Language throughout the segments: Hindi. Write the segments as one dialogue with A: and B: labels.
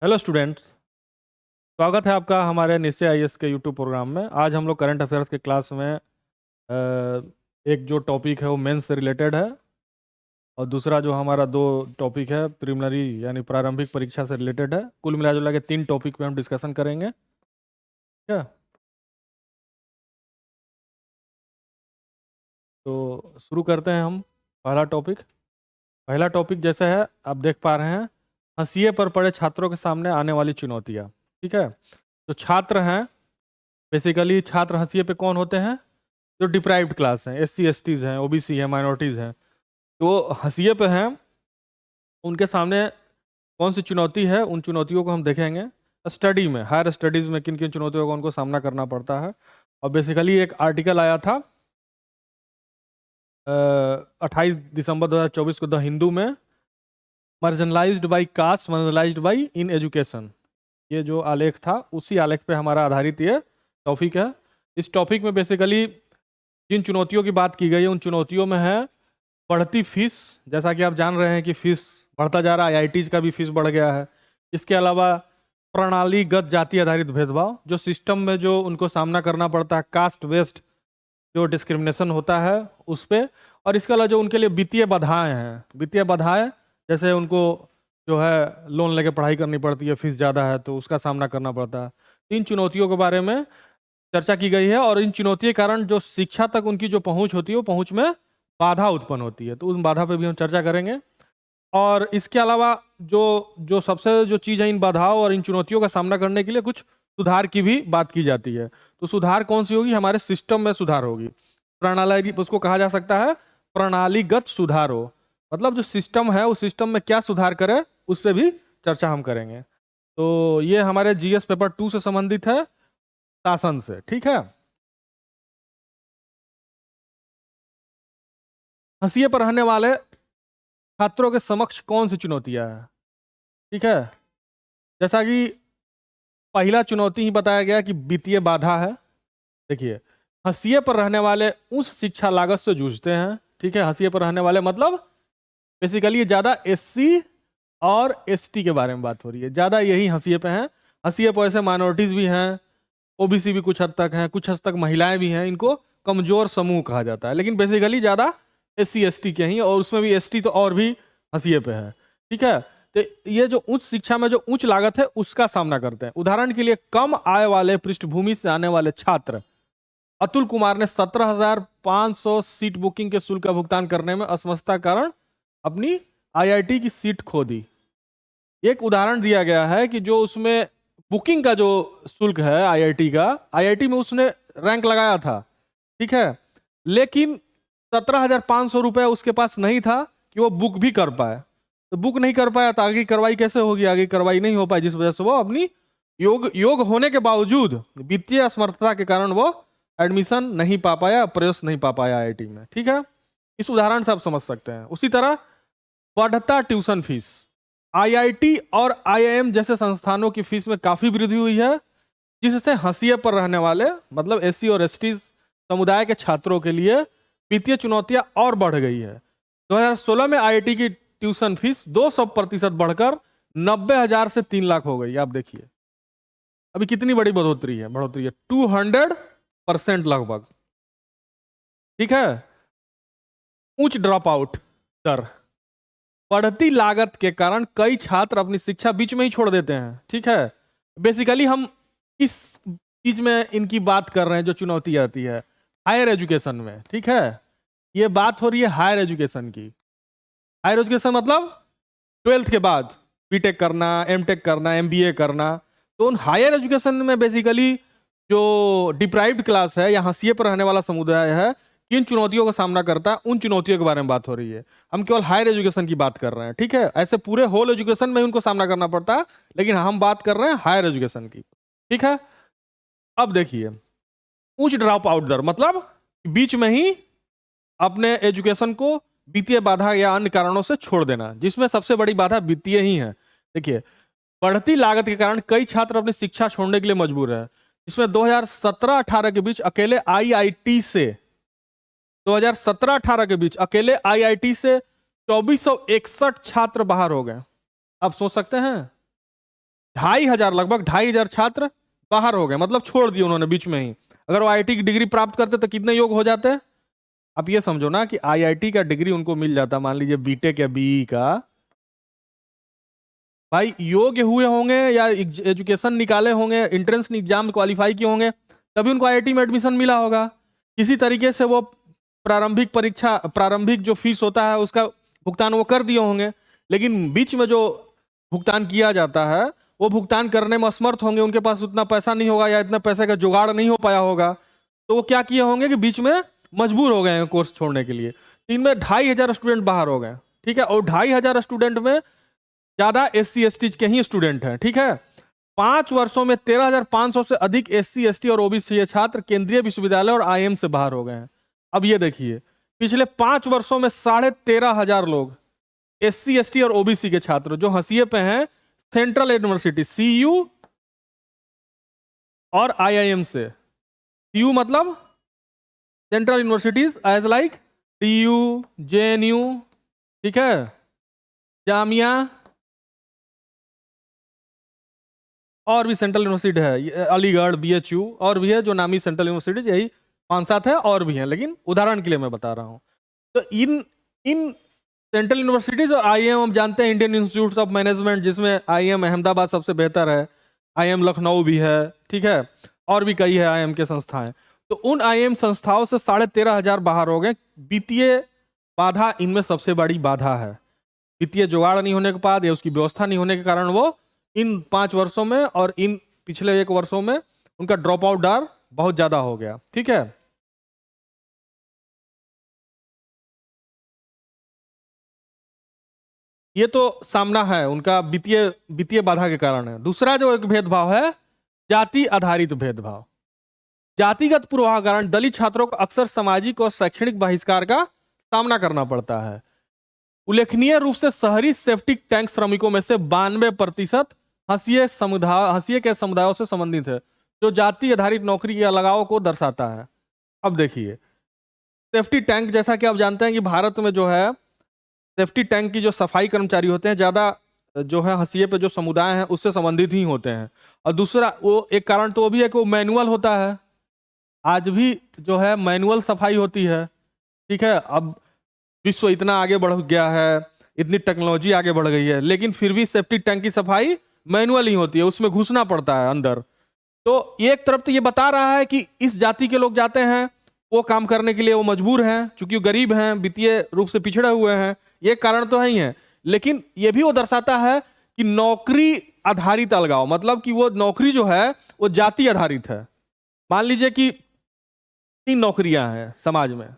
A: Hello students. स्वागत है आपका हमारे निश्चय आईएएस के यूट्यूब प्रोग्राम में। आज हम लोग करंट अफेयर्स के क्लास में एक जो टॉपिक है वो मेंस से रिलेटेड है, और दूसरा जो हमारा दो टॉपिक है प्रिलिमिनरी यानी प्रारंभिक परीक्षा से रिलेटेड है। कुल मिला जुला के 3 टॉपिक पे हम डिस्कशन करेंगे। क्या तो शुरू करते हैं हम। पहला टॉपिक जैसे है आप देख पा रहे हैं, हाशिए पर पड़े छात्रों के सामने आने वाली चुनौतियाँ। ठीक है, तो छात्र हैं, बेसिकली छात्र हाशिए पे कौन होते हैं? जो डिप्राइव्ड क्लास हैं, एससी एसटीज हैं, ओबीसी हैं, माइनॉरिटीज़ हैं, तो हाशिए पे हैं। उनके सामने कौन सी चुनौती है, उन चुनौतियों को हम देखेंगे। स्टडी में, हायर स्टडीज़ में किन किन चुनौतियों का उनको सामना करना पड़ता है। और बेसिकली एक आर्टिकल आया था 28 दिसंबर 2024 को द हिंदू में, marginalized by caste, marginalized by in education. ये जो आलेख था उसी आलेख पे हमारा आधारित ये टॉपिक है। इस टॉपिक में बेसिकली जिन चुनौतियों की बात की गई है उन चुनौतियों में है बढ़ती फीस। जैसा कि आप जान रहे हैं कि फीस बढ़ता जा रहा है, आईआईटीज का भी फीस बढ़ गया है। इसके अलावा प्रणालीगत जाति आधारित भेदभाव, जो सिस्टम में जो उनको सामना करना पड़ता है, कास्ट बेस्ड जो डिस्क्रिमिनेशन होता है उस पर। और इसके अलावा जो उनके लिए वित्तीय बाधाएं हैं, वित्तीय बाधाएं जैसे उनको जो है लोन लेके पढ़ाई करनी पड़ती है, फीस ज़्यादा है तो उसका सामना करना पड़ता है। इन चुनौतियों के बारे में चर्चा की गई है, और इन चुनौतियों के कारण जो शिक्षा तक उनकी जो पहुंच होती है वो पहुंच में बाधा उत्पन्न होती है, तो उस बाधा पे भी हम चर्चा करेंगे। और इसके अलावा जो जो सबसे जो चीज़ है, इन बाधाओं और इन चुनौतियों का सामना करने के लिए कुछ सुधार की भी बात की जाती है। तो सुधार कौन सी होगी? हमारे सिस्टम में सुधार होगी। प्रणाली, उसको कहा जा सकता है प्रणालीगत सुधार हो, मतलब जो सिस्टम है उस सिस्टम में क्या सुधार करे उस पर भी चर्चा हम करेंगे। तो ये हमारे जीएस पेपर 2 से संबंधित है, शासन से। ठीक है, हाशिए पर रहने वाले छात्रों के समक्ष कौन सी चुनौतियां हैं? ठीक है, जैसा कि पहला चुनौती ही बताया गया कि वित्तीय बाधा है। देखिए, हाशिए पर रहने वाले उस शिक्षा लागत से जूझते हैं। ठीक है, हाशिए पर रहने वाले मतलब बेसिकली ज़्यादा एससी और एसटी के बारे में बात हो रही है, ज़्यादा यही हाशिए पे हैं। हाशिए पर ऐसे माइनॉरिटीज़ भी हैं, ओबीसी भी कुछ हद तक हैं, कुछ हद तक महिलाएं भी हैं। इनको कमजोर समूह कहा जाता है, लेकिन बेसिकली ज़्यादा एससी एसटी के ही, और उसमें भी एसटी तो और भी हाशिए पे है। ठीक है, तो ये जो उच्च शिक्षा में जो उच्च लागत है उसका सामना करते हैं। उदाहरण के लिए, कम आय वाले पृष्ठभूमि से आने वाले छात्र अतुल कुमार ने 17,500 सीट बुकिंग के शुल्क का भुगतान करने में असमर्थता कारण अपनी आईआईटी की सीट खो दी। एक उदाहरण दिया गया है कि जो उसमें बुकिंग का जो शुल्क है आईआईटी का, आईआईटी में उसने रैंक लगाया था, ठीक है, लेकिन 17,500 रुपये उसके पास नहीं था कि वो बुक भी कर पाए। तो बुक नहीं कर पाया तो आगे कार्रवाई कैसे होगी? आगे कार्रवाई नहीं हो पाई, जिस वजह से वो अपनी योग होने के बावजूद वित्तीय असमर्थता के कारण वो एडमिशन नहीं पा पाया, प्रवेश नहीं पा पाया आईआईटी में। ठीक है, इस उदाहरण से आप समझ सकते हैं। उसी तरह बढ़ता ट्यूशन फीस, आईआईटी और आईआईएम जैसे संस्थानों की फीस में काफी वृद्धि हुई है, जिससे हाशिए पर रहने वाले मतलब एससी और एसटी समुदाय के छात्रों के लिए वित्तीय चुनौतियां और बढ़ गई है। 2016 में आईआईटी की ट्यूशन फीस 200% बढ़कर 90,000 से 3 लाख हो गई। आप देखिए अभी कितनी बड़ी बढ़ोतरी है 200% लगभग। ठीक है, उच्च ड्रॉप आउट दर, बढ़ती लागत के कारण कई छात्र अपनी शिक्षा बीच में ही छोड़ देते हैं। ठीक है, बेसिकली हम इस चीज में इनकी बात कर रहे हैं जो चुनौती आती है हायर एजुकेशन में। ठीक है, ये बात हो रही है हायर एजुकेशन की। हायर एजुकेशन मतलब 12th के बाद बीटेक करना, एमटेक करना, एमबीए करना। तो उन हायर एजुकेशन में बेसिकली जो डिप्राइव्ड क्लास है या हाशिए पर रहने वाला समुदाय है, किन चुनौतियों का सामना करता है, उन चुनौतियों के बारे में बात हो रही है। हम केवल हायर एजुकेशन की बात कर रहे हैं। ठीक है, ऐसे पूरे होल एजुकेशन में उनको सामना करना पड़ता है, लेकिन हम बात कर रहे हैं हायर एजुकेशन की। ठीक है, अब देखिए, उच्च ड्रॉप आउट दर मतलब बीच में ही अपने एजुकेशन को वित्तीय बाधा या अन्य कारणों से छोड़ देना, जिसमें सबसे बड़ी बाधा वित्तीय ही है। देखिए, बढ़ती लागत के कारण कई छात्र अपनी शिक्षा छोड़ने के लिए मजबूर है। इसमें 2017-18 के बीच अकेले आईआईटी से 2017-18 के बीच अकेले आईआईटी से 2461 छात्र बाहर हो गए। आप सोच सकते हैं, 2,500 लगभग 2,500 छात्र बाहर हो गए, मतलब छोड़ दिए उन्होंने बीच में ही। अगर वो आईआईटी की डिग्री प्राप्त करते तो कितने योग हो जाते? आप ये समझो ना कि आईआईटी का डिग्री उनको मिल जाता, मान लीजिए बीटेक या बीई का, भाई योग्य हुए होंगे या एजुकेशन निकाले होंगे, एंट्रेंस एग्जाम क्वालिफाई किए होंगे, तभी उनको आईआईटी में एडमिशन मिला होगा। इसी तरीके से वो प्रारंभिक परीक्षा, प्रारंभिक जो फीस होता है उसका भुगतान वो कर दिए होंगे, लेकिन बीच में जो भुगतान किया जाता है वो भुगतान करने में असमर्थ होंगे, उनके पास उतना पैसा नहीं होगा या इतना पैसे का जुगाड़ नहीं हो पाया होगा, तो वो क्या किए होंगे कि बीच में मजबूर हो गए हैं कोर्स छोड़ने के लिए। इनमें 2,500 स्टूडेंट बाहर हो गए, ठीक है, और 2,500 स्टूडेंट में ज्यादा SC ST के ही स्टूडेंट हैं, ठीक है। 5 वर्षों में 13,500 से अधिक SC ST और OBC छात्र केंद्रीय विश्वविद्यालय और IIM से बाहर हो गए हैं। अब ये देखिए, पिछले 5 वर्षों में 13,500 लोग SC ST और OBC के छात्र जो हंसिए पे हैं सेंट्रल यूनिवर्सिटी CU और IIM से। CU मतलब central universities as like TU, JNU, ठीक है, जामिया और भी सेंट्रल यूनिवर्सिटी है, अलीगढ़, BHU और भी है जो नामी सेंट्रल यूनिवर्सिटीज, यही 5-7 है और भी हैं, लेकिन उदाहरण के लिए मैं बता रहा हूं। तो इन इन सेंट्रल यूनिवर्सिटीज और IIM हम जानते हैं इंडियन इंस्टीट्यूट ऑफ मैनेजमेंट, जिसमें IIM अहमदाबाद सबसे बेहतर है, IIM लखनऊ भी है, ठीक है, और भी कई है IIM के संस्थाएं। तो उन IIM संस्थाओं से 13,500 बाहर हो गए। वित्तीय बाधा इनमें सबसे बड़ी बाधा है। वित्तीय जुगाड़ नहीं होने के बाद या उसकी व्यवस्था नहीं होने के कारण वो इन 5 वर्षों में और इन पिछले 1 वर्षों में उनका ड्रॉप आउट दर बहुत ज्यादा हो गया, ठीक है। ये तो सामना है उनका वित्तीय वित्तीय बाधा के कारण है। दूसरा जो एक भेदभाव है, जाति आधारित भेदभाव। जातिगत पूर्वाग्रह दलित छात्रों को अक्सर सामाजिक और शैक्षणिक बहिष्कार का सामना करना पड़ता है। उल्लेखनीय रूप से शहरी सेप्टिक टैंक श्रमिकों में से 92% हंसिए के समुदायों से संबंधित है, जो जाति आधारित नौकरी के अलगाव को दर्शाता है। अब देखिए, सेफ्टी टैंक, जैसा कि आप जानते हैं कि भारत में जो है सेफ्टी टैंक की जो सफाई कर्मचारी होते हैं ज्यादा जो है हंसिए पे जो समुदाय हैं उससे संबंधित ही होते हैं। और दूसरा वो एक कारण तो वो भी है कि वो मैनुअल होता है, आज भी जो है मैनुअल सफाई होती है, ठीक है। अब विश्व इतना आगे बढ़ गया है, इतनी टेक्नोलॉजी आगे बढ़ गई है, लेकिन फिर भी सेफ्टी टैंक की सफाई मैनुअल ही होती है, उसमें घुसना पड़ता है अंदर। तो एक तरफ तो ये बता रहा है कि इस जाति के लोग जाते हैं, वो काम करने के लिए वो मजबूर हैं, चूंकि वो गरीब हैं, वित्तीय रूप से पिछड़े हुए हैं, ये कारण तो है ही है। लेकिन ये भी वो दर्शाता है कि नौकरी आधारित अलगाव, मतलब कि वो नौकरी जो है वो जाति आधारित है। मान लीजिए कि 3 नौकरियां हैं समाज में,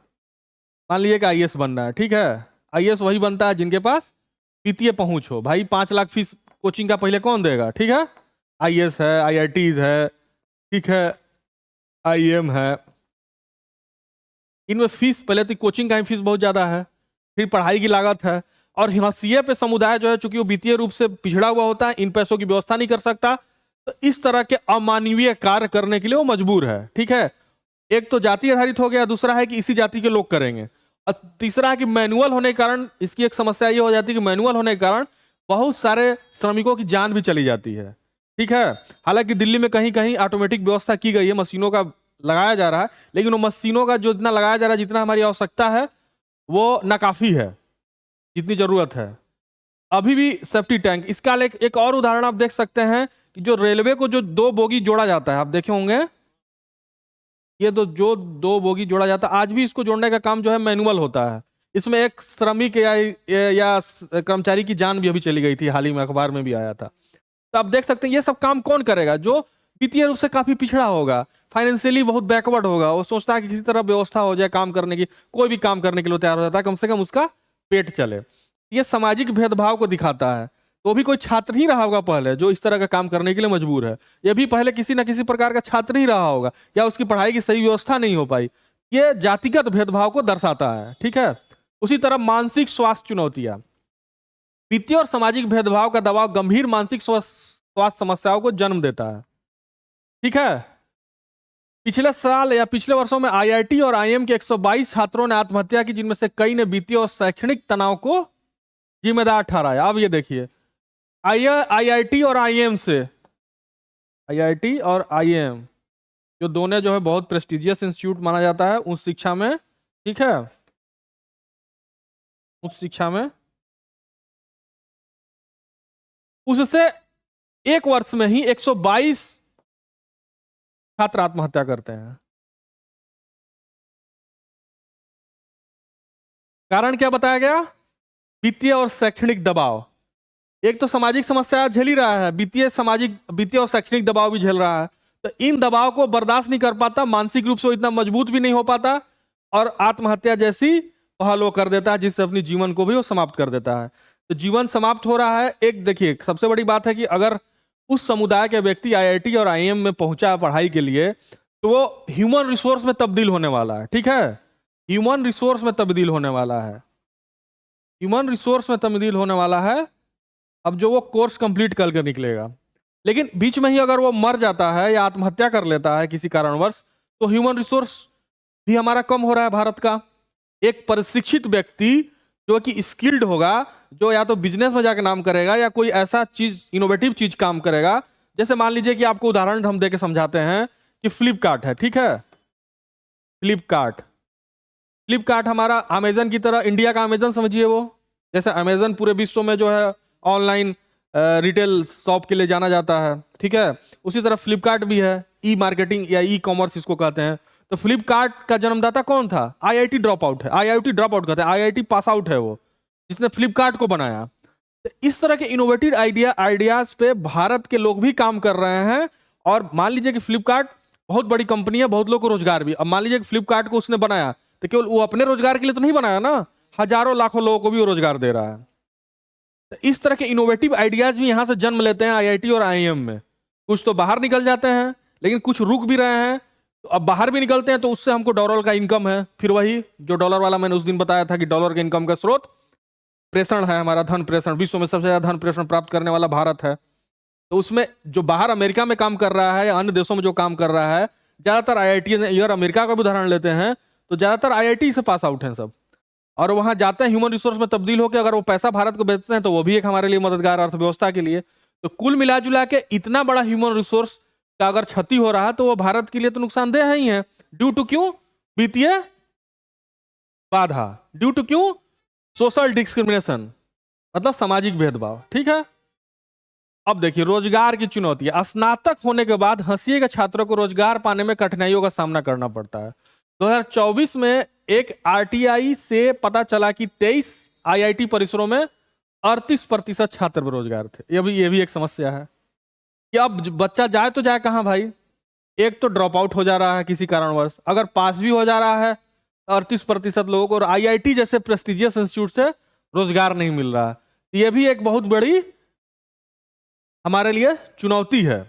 A: मान लीजिए कि IAS बनना है, ठीक है। IAS वही बनता है जिनके पास वित्तीय पहुंच हो। भाई 5 लाख फीस कोचिंग का पहले कौन देगा, ठीक है। IAS है, IITs है, ठीक है, IIM है, इनमें फीस पहले तो कोचिंग का ही फीस बहुत ज्यादा है, फिर पढ़ाई की लागत है, और हिमालय पे समुदाय जो है चूंकि वो वित्तीय रूप से पिछड़ा हुआ होता है, इन पैसों की व्यवस्था नहीं कर सकता, तो इस तरह के अमानवीय कार्य करने के लिए वो मजबूर है, ठीक है। एक तो जाति आधारित हो गया, दूसरा है कि इसी जाति के लोग करेंगे, और तीसरा है कि मैनुअल होने के कारण इसकी एक समस्या ये हो जाती है कि मैनुअल होने के कारण बहुत सारे श्रमिकों की जान भी चली जाती है, ठीक है। हालांकि दिल्ली में कहीं कहीं ऑटोमेटिक व्यवस्था की गई है, मशीनों का लगाया जा रहा है, लेकिन वो मशीनों का जो इतना लगाया जा रहा है, जितना हमारी आवश्यकता है वो नाकाफी है, जितनी जरूरत है। अभी भी सेफ्टी टैंक, इसका एक और उदाहरण आप देख सकते हैं कि जो रेलवे को जो 2 बोगी जोड़ा जाता है, आप देखे होंगे, ये जो 2 बोगी जोड़ा जाता है, आज भी इसको जोड़ने का काम जो है मैनुअल होता है। इसमें एक श्रमिक या कर्मचारी की जान भी अभी चली गई थी, हाल ही में अखबार में भी आया था। तो आप देख सकते हैं ये सब काम कौन करेगा, जो वित्तीय रूप से काफी पिछड़ा होगा, फाइनेंशियली बहुत बैकवर्ड होगा, वो सोचता है कि किसी तरह व्यवस्था हो जाए काम करने की, कोई भी काम करने के लिए तैयार हो जाता है, कम से कम उसका पेट चले। ये सामाजिक भेदभाव को दिखाता है। तो भी कोई छात्र ही रहा होगा पहले जो इस तरह का काम करने के लिए मजबूर है, ये भी पहले किसी ना किसी प्रकार का छात्र ही रहा होगा, या उसकी पढ़ाई की सही व्यवस्था नहीं हो पाई। ये जातिगत भेदभाव को दर्शाता है, ठीक है। उसी तरह मानसिक स्वास्थ्य चुनौतियां, वित्तीय और सामाजिक भेदभाव का दबाव गंभीर मानसिक स्वास्थ्य समस्याओं को जन्म देता है, ठीक है। पिछले साल या पिछले वर्षों में IIT और IIM के 122 छात्रों ने आत्महत्या की, जिनमें से कई ने वित्तीय और शैक्षणिक तनाव को जिम्मेदार ठहराया। अब ये देखिए, आईआईटी और आईएम से, आईआईटी और आईएम जो दोनों जो है बहुत प्रेस्टिजियस इंस्टीट्यूट माना जाता है उस शिक्षा में, ठीक है, उस शिक्षा में उससे एक वर्ष में ही 122 छात्र आत्महत्या करते हैं। कारण क्या बताया गया? वित्तीय और शैक्षणिक दबाव। एक तो सामाजिक समस्या झेल ही रहा है, वित्तीय और शैक्षणिक दबाव भी झेल रहा है, तो इन दबाव को बर्दाश्त नहीं कर पाता, मानसिक रूप से वो इतना मजबूत भी नहीं हो पाता और आत्महत्या जैसी पहल वो कर देता है जिससे अपनी जीवन को भी वो समाप्त कर देता है। तो जीवन समाप्त हो रहा है। एक देखिए सबसे बड़ी बात है कि अगर उस समुदाय के व्यक्ति आईआईटी और आईएम में पहुंचा है पढ़ाई के लिए तो वो ह्यूमन रिसोर्स में तब्दील होने वाला है, ठीक है, ह्यूमन रिसोर्स में तब्दील होने वाला है, ह्यूमन रिसोर्स में तब्दील होने वाला है। अब जो वो कोर्स कंप्लीट करके निकलेगा, लेकिन बीच में ही अगर वो मर जाता है या आत्महत्या कर लेता है किसी कारणवश तो ह्यूमन रिसोर्स भी हमारा कम हो रहा है भारत का। एक प्रशिक्षित व्यक्ति जो कि स्किल्ड होगा, जो या तो बिजनेस में जाकर नाम करेगा या कोई ऐसा चीज इनोवेटिव चीज काम करेगा, जैसे मान लीजिए कि आपको उदाहरण हम दे के समझाते हैं कि फ्लिपकार्ट है, ठीक है, फ्लिपकार्ट फ्लिपकार्ट हमारा अमेजन की तरह, इंडिया का अमेजन समझिए, वो जैसे अमेजन पूरे विश्व में जो है ऑनलाइन रिटेल शॉप के लिए जाना जाता है, ठीक है, उसी तरह फ्लिपकार्ट भी है, ई मार्केटिंग या ई कॉमर्स इसको कहते हैं। तो फ्लिपकार्ट का जन्मदाता कौन था? आईआईटी ड्रॉप आउट है, आईआईटी ड्रॉप आउट कहते हैं, आईआईटी पास आउट है वो जिसने फ्लिपकार्ट को बनाया। तो इस तरह के इनोवेटिव आइडियाज पे भारत के लोग भी काम कर रहे हैं। और मान लीजिए कि फ्लिपकार्ट बहुत बड़ी कंपनी है, बहुत लोग को रोजगार भी। अब मान लीजिए कि फ्लिपकार्ट को उसने बनाया तो केवल वो अपने रोजगार के लिए तो नहीं बनाया ना, हजारों लाखों लोगों को भी वो रोजगार दे रहा है। तो इस तरह के इनोवेटिव आइडियाज भी यहां से जन्म लेते हैं आईआईटी और आईएम में। कुछ तो बाहर निकल जाते हैं लेकिन कुछ रुक भी रहे हैं। तो अब बाहर भी निकलते हैं तो उससे हमको डॉलर का इनकम है, फिर वही जो डॉलर वाला मैंने उस दिन बताया था कि डॉलर के इनकम का स्रोत प्रेषण है, हमारा धन प्रेषण, विश्व में सबसे ज्यादा धन प्रेषण प्राप्त करने वाला भारत है। तो उसमें जो बाहर अमेरिका में काम कर रहा है या अन्य देशों में जो काम कर रहा है, ज्यादातर आईआईटी, अगर अमेरिका का भी उदाहरण लेते हैं तो ज्यादातर आईआईटी से पास आउट हैं सब, और वहां जाते हैं ह्यूमन रिसोर्स में तब्दील होकर, अगर वो पैसा भारत को बेचते हैं तो वो भी एक हमारे लिए मददगार अर्थव्यवस्था के लिए। तो कुल मिला जुला के इतना बड़ा ह्यूमन रिसोर्स का अगर क्षति हो रहा है तो वो भारत के लिए तो नुकसानदेह ही है। ड्यू टू क्यों? वित्तीय बाधा। ड्यू टू क्यों? सोशल डिस्क्रिमिनेशन, मतलब सामाजिक भेदभाव, ठीक है। अब देखिए रोजगार की चुनौती। स्नातक होने के बाद हंसिए के छात्रों को रोजगार पाने में कठिनाइयों का सामना करना पड़ता है। 2024 में एक आरटीआई से पता चला कि 23 आईआईटी परिसरों में 38% छात्र बेरोजगार थे। ये भी एक समस्या है कि अब बच्चा जाए तो जाए कहाँ भाई? एक तो ड्रॉप आउट हो जा रहा है किसी कारणवश, अगर पास भी हो जा रहा है 38% लोगों को, और आईआईटी जैसे प्रेस्टिजियस इंस्टीट्यूट से रोजगार नहीं मिल रहा है। ये भी एक बहुत बड़ी हमारे लिए चुनौती है,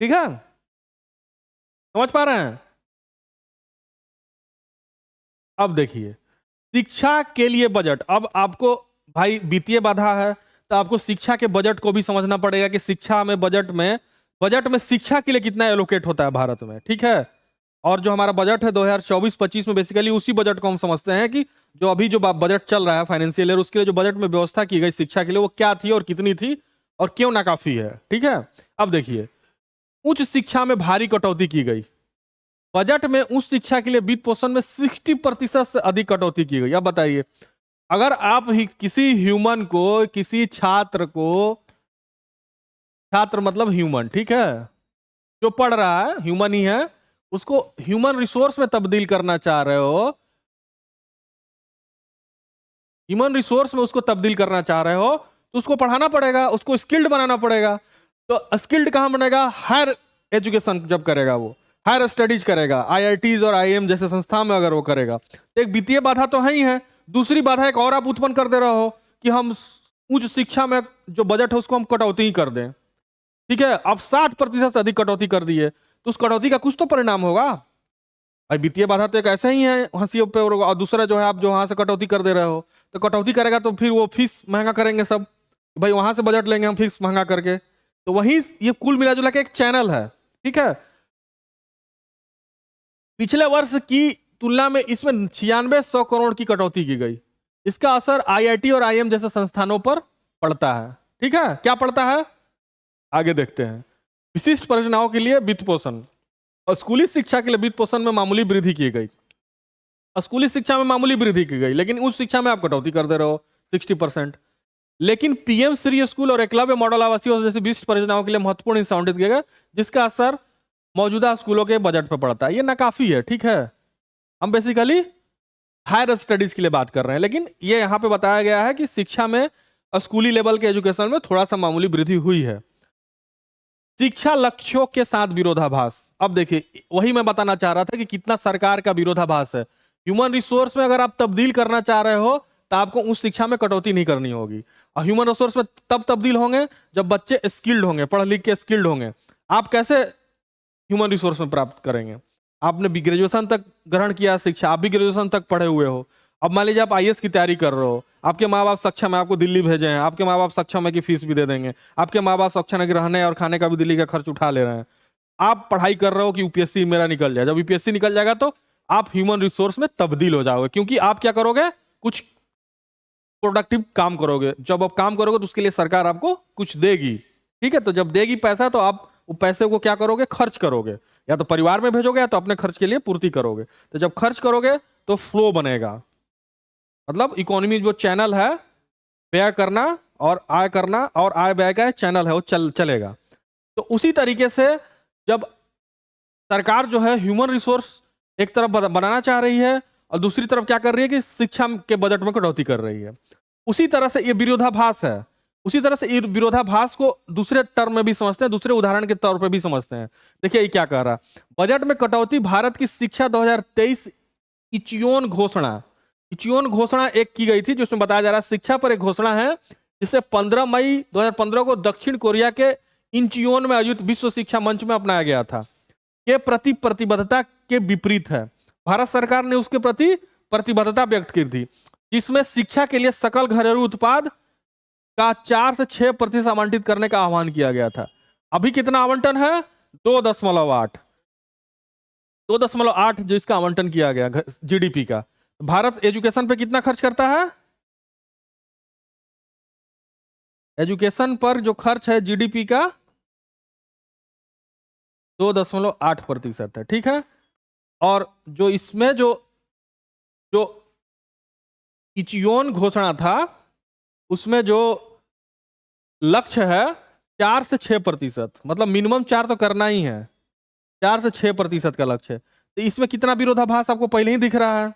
A: ठीक है, समझ पा रहे हैं? अब देखिए शिक्षा के लिए बजट। अब आपको भाई वित्तीय बाधा है तो आपको शिक्षा के बजट को भी समझना पड़ेगा कि शिक्षा में बजट में शिक्षा के लिए कितना एलोकेट होता है भारत में, ठीक है। और जो हमारा बजट है 2024-25 में बेसिकली उसी बजट को हम समझते हैं कि जो अभी जो बजट चल रहा है फाइनेंशियल ईयर, उसके लिए जो बजट में व्यवस्था की गई शिक्षा के लिए वो क्या थी और कितनी थी और क्यों नाकाफी है, ठीक है। अब देखिए उच्च शिक्षा में भारी कटौती की गई। बजट में उच्च शिक्षा के लिए वित्त पोषण में 60% से अधिक कटौती की गई। अब बताइए अगर आप किसी ह्यूमन को, किसी छात्र को, छात्र मतलब ह्यूमन, ठीक है, जो पढ़ रहा है ह्यूमन ही है, उसको ह्यूमन रिसोर्स में तब्दील करना चाह रहे हो, ह्यूमन रिसोर्स में उसको तब्दील करना चाह रहे हो तो उसको पढ़ाना पड़ेगा, उसको स्किल्ड बनाना पड़ेगा। तो स्किल्ड कहां बनेगा? हायर एजुकेशन जब करेगा, वो हायर स्टडीज करेगा, आईआईटीज और आईएम जैसे संस्था में अगर वो करेगा तो एक वित्तीय बाधा तो है ही है। दूसरी बाधा एक और आप उत्पन्न कर दे रहे हो कि हम उच्च शिक्षा में जो बजट है उसको हम कटौती ही कर दें, ठीक है। अब 60% से अधिक कटौती कर दी है तो उस कटौती का कुछ तो परिणाम होगा भाई। वित्तीय बाधा तो एक ऐसा ही है हंसियों पे, और दूसरा जो है आप जो वहां से कटौती कर दे रहे हो तो कटौती करेगा तो फिर वो फीस महंगा करेंगे सब, भाई वहां से बजट लेंगे हम फीस महंगा करके। तो वही ये कुल मिला जुला के एक चैनल है, ठीक है। पिछले वर्ष की तुलना में इसमें 9600 करोड़ की कटौती की गई। इसका असर आईआईटी और आईएम जैसे संस्थानों पर पड़ता है, ठीक है, क्या पड़ता है आगे देखते हैं। विशिष्ट परियोजनाओं के लिए वित्त पोषण, और स्कूली शिक्षा के लिए वित्त पोषण में मामूली वृद्धि की गई। स्कूली शिक्षा में मामूली वृद्धि की गई, लेकिन उस शिक्षा में आप कटौती कर दे रहे हो 60%। लेकिन पीएम श्री स्कूल और एकलव्य मॉडल आवासीय जैसी विशिष्ट परियोजनाओं के लिए महत्वपूर्ण हिस्सा आवंटित किया गया, जिसका असर मौजूदा स्कूलों के बजट पर पड़ता है। ये नाकाफी है, ठीक है, हम बेसिकली हायर स्टडीज के लिए बात कर रहे हैं, लेकिन ये यहाँ पे बताया गया है कि शिक्षा में स्कूली लेवल के एजुकेशन में थोड़ा सा मामूली वृद्धि हुई है। शिक्षा लक्ष्यों के साथ विरोधाभास। अब देखिए, वही मैं बताना चाह रहा था कि कितना सरकार का विरोधाभास है। ह्यूमन रिसोर्स में अगर आप तब्दील करना चाह रहे हो तो आपको उस शिक्षा में कटौती नहीं करनी होगी, और ह्यूमन रिसोर्स में तब तब्दील होंगे जब बच्चे स्किल्ड होंगे, पढ़ लिख के स्किल्ड होंगे। आप कैसे ह्यूमन रिसोर्स में प्राप्त करेंगे? आपने भी ग्रेजुएशन तक ग्रहण किया शिक्षा, आप भी ग्रेजुएशन तक पढ़े हुए हो। अब मान लीजिए आप आईएएस की तैयारी कर रहे हो, आपके माँ बाप सक्षम है आपको दिल्ली भेजे हैं, आपके माँ बाप सक्षम है कि फीस भी दे देंगे, आपके माँ बाप सक्षम है कि रहने और खाने का भी दिल्ली का खर्च उठा ले रहे हैं। आप पढ़ाई कर रहे हो कि यूपीएससी मेरा निकल जाए। जब यूपीएससी निकल जाएगा तो आप ह्यूमन रिसोर्स में तब्दील हो जाओगे, क्योंकि आप क्या करोगे, कुछ प्रोडक्टिव काम करोगे। जब आप काम करोगे तो उसके लिए सरकार आपको कुछ देगी, ठीक है। तो जब देगी पैसा तो आप वो पैसे को क्या करोगे, खर्च करोगे, या तो परिवार में भेजोगे या तो अपने खर्च के लिए पूर्ति करोगे। तो जब खर्च करोगे तो फ्लो बनेगा, मतलब इकोनॉमी जो चैनल है व्यय करना और आय करना और आय व्यय का चैनल है वो चलेगा। तो उसी तरीके से जब सरकार जो है ह्यूमन रिसोर्स एक तरफ बनाना चाह रही है और दूसरी तरफ क्या कर रही है कि शिक्षा के बजट में कटौती कर रही है, उसी तरह से ये विरोधाभास है। उसी तरह से ये विरोधाभास को दूसरे टर्म में भी समझते हैं, दूसरे उदाहरण के तौर पे भी समझते हैं। देखिए ये क्या कह रहा है, बजट में कटौती भारत की शिक्षा 2023 इचियोन घोषणा। इचियोन घोषणा एक की गई थी जिसमें बताया जा रहा है शिक्षा पर एक घोषणा है जिसे 15 मई 2015 को दक्षिण कोरिया के इंचियोन में आयोजित विश्व शिक्षा मंच में अपनाया गया था। ये प्रति प्रतिबद्धता के विपरीत है। भारत सरकार ने उसके प्रति प्रतिबद्धता व्यक्त की थी, जिसमें शिक्षा के लिए सकल घरेलू उत्पाद का 4 से 6% आवंटित करने का आह्वान किया गया था। अभी कितना आवंटन है, 2.8 2.8 जो इसका आवंटन किया गया जीडीपी का। भारत एजुकेशन पे कितना खर्च करता है, एजुकेशन पर जो खर्च है जीडीपी का 2.8% है, ठीक है। और जो इसमें जो जो इचियोन घोषणा था उसमें जो लक्ष्य है 4 से 6%, मतलब मिनिमम 4 तो करना ही है, 4 से 6% का लक्ष्य है। तो इसमें कितना विरोधाभास आपको पहले ही दिख रहा है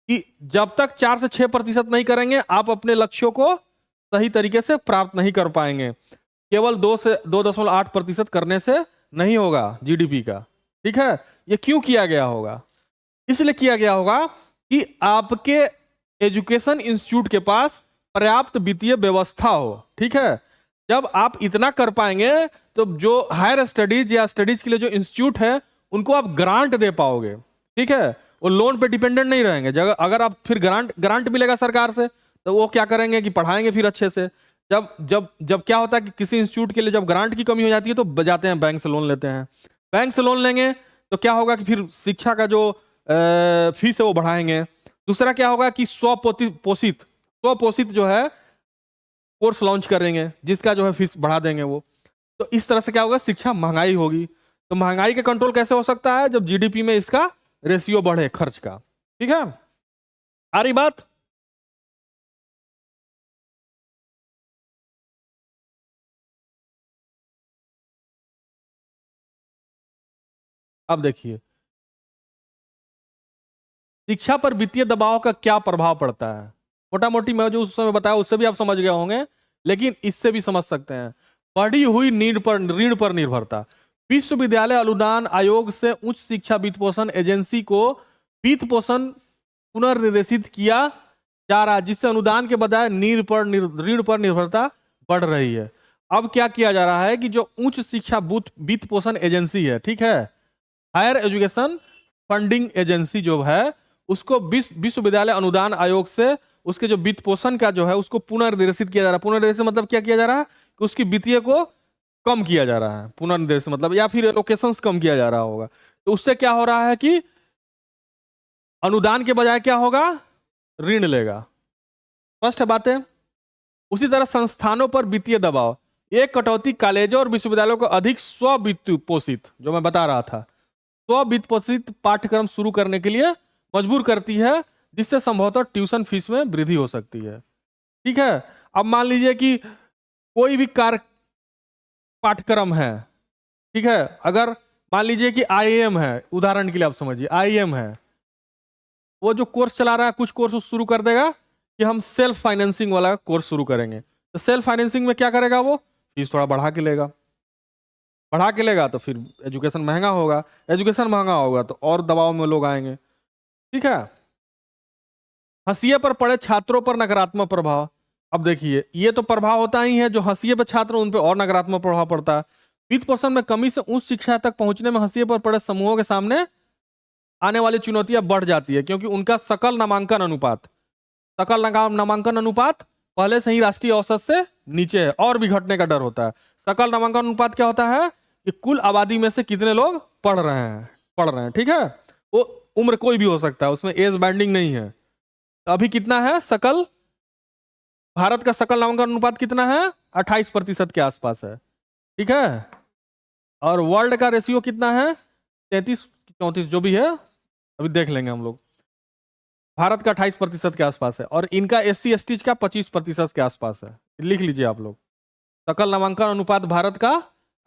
A: कि जब तक 4 से 6% नहीं करेंगे आप अपने लक्ष्यों को सही तरीके से प्राप्त नहीं कर पाएंगे। केवल 2 से 2.8% करने से नहीं होगा जीडीपी का, ठीक है। ये क्यों किया गया होगा, इसलिए किया गया होगा कि आपके एजुकेशन इंस्टीट्यूट के पास पर्याप्त वित्तीय व्यवस्था हो, ठीक है। जब आप इतना कर पाएंगे तो जो हायर स्टडीज या स्टडीज के लिए जो इंस्टीट्यूट है उनको आप ग्रांट दे पाओगे, ठीक है। वो लोन पे डिपेंडेंट नहीं रहेंगे। अगर आप फिर ग्रांट मिलेगा सरकार से तो वो क्या करेंगे कि पढ़ाएंगे फिर अच्छे से। जब जब जब क्या होता है कि किसी इंस्टीट्यूट के लिए जब ग्रांट की कमी हो जाती है तो बजाते हैं बैंक से लोन लेते हैं। बैंक से लोन लेंगे तो क्या होगा कि फिर शिक्षा का जो फीस है वो बढ़ाएंगे। दूसरा क्या होगा कि स्वपोषित जो है कोर्स लॉन्च करेंगे जिसका जो है फीस बढ़ा देंगे वो। तो इस तरह से क्या होगा, शिक्षा महंगाई होगी। तो महंगाई का कंट्रोल कैसे हो सकता है, जब जीडीपी में इसका रेशियो बढ़े खर्च का, ठीक है। आ रही बात। अब देखिए शिक्षा पर वित्तीय दबाव का क्या प्रभाव पड़ता है। मोटा मोटी मैं जो उस समय बताया उससे भी आप समझ गए होंगे, लेकिन इससे भी समझ सकते हैं। बढ़ी हुई ऋण पर निर्भरता। विश्वविद्यालय अनुदान आयोग से उच्च शिक्षा वित्त पोषण एजेंसी को वित्त पोषण पुनर्निर्देशित किया जा रहा है, जिससे अनुदान के बजाय ऋण पर निर्भरता बढ़ रही है। अब क्या किया जा रहा है कि जो उच्च शिक्षा वित्त पोषण एजेंसी है, ठीक है, हायर एजुकेशन फंडिंग एजेंसी जो है उसको विश्वविद्यालय अनुदान आयोग से उसके जो वित्त पोषण का जो है उसको पुनर्निर्देशित किया जा रहा है। पुनर्निर्देशित मतलब क्या किया जा रहा है कि उसकी वित्तीय को कम किया जा रहा है। पुनर्निर्देशित मतलब या फिर एलोकेशंस कम किया जा रहा होगा। तो उससे क्या हो रहा है कि अनुदान के बजाय क्या होगा, ऋण लेगा। स्पष्ट है बातें। उसी तरह संस्थानों पर वित्तीय दबाव, एक कटौती कॉलेजों और विश्वविद्यालयों को अधिक स्व-वित्त पोषित, जो मैं बता रहा था, स्व-वित्त पोषित पाठ्यक्रम शुरू करने के लिए मजबूर करती है, जिससे संभवतः ट्यूशन फीस में वृद्धि हो सकती है। ठीक है, अब मान लीजिए कि कोई भी कार्य पाठ्यक्रम है, ठीक है, अगर मान लीजिए कि आईएएम है, उदाहरण के लिए आप समझिए आईएएम है, वो जो कोर्स चला रहा है, कुछ कोर्स शुरू कर देगा कि हम सेल्फ फाइनेंसिंग वाला कोर्स शुरू करेंगे। तो सेल्फ फाइनेंसिंग में क्या करेगा, वो फीस थोड़ा बढ़ा के लेगा, तो फिर एजुकेशन महंगा होगा, एजुकेशन महंगा होगा तो और दबाव में लोग आएंगे। ठीक है, हाशिए पर पड़े छात्रों पर नकारात्मक प्रभाव। अब देखिए, ये तो प्रभाव होता ही है, जो हाशिए पर छात्र उन पर और नकारात्मक प्रभाव पड़ता है। वित्त पोषण में कमी से उच्च शिक्षा तक पहुंचने में हाशिए पर पड़े समूहों के सामने आने वाली चुनौतियां बढ़ जाती है, क्योंकि उनका सकल नामांकन अनुपात पहले से ही राष्ट्रीय औसत से नीचे है, और भी घटने का डर होता है। सकल नामांकन अनुपात क्या होता है कि कुल आबादी में से कितने लोग पढ़ रहे हैं। ठीक है, वो उम्र कोई भी हो सकता है, उसमें एज बैंडिंग नहीं है। तो अभी कितना है सकल, भारत का सकल नामांकन अनुपात कितना है, 28% के आसपास है। ठीक है, और वर्ल्ड का रेशियो कितना है, 33-34 जो भी है, अभी देख लेंगे हम लोग। भारत का 28% के आसपास है, और इनका SC/ST का 25% के आसपास है। लिख लीजिए आप लोग, सकल नामांकन अनुपात भारत का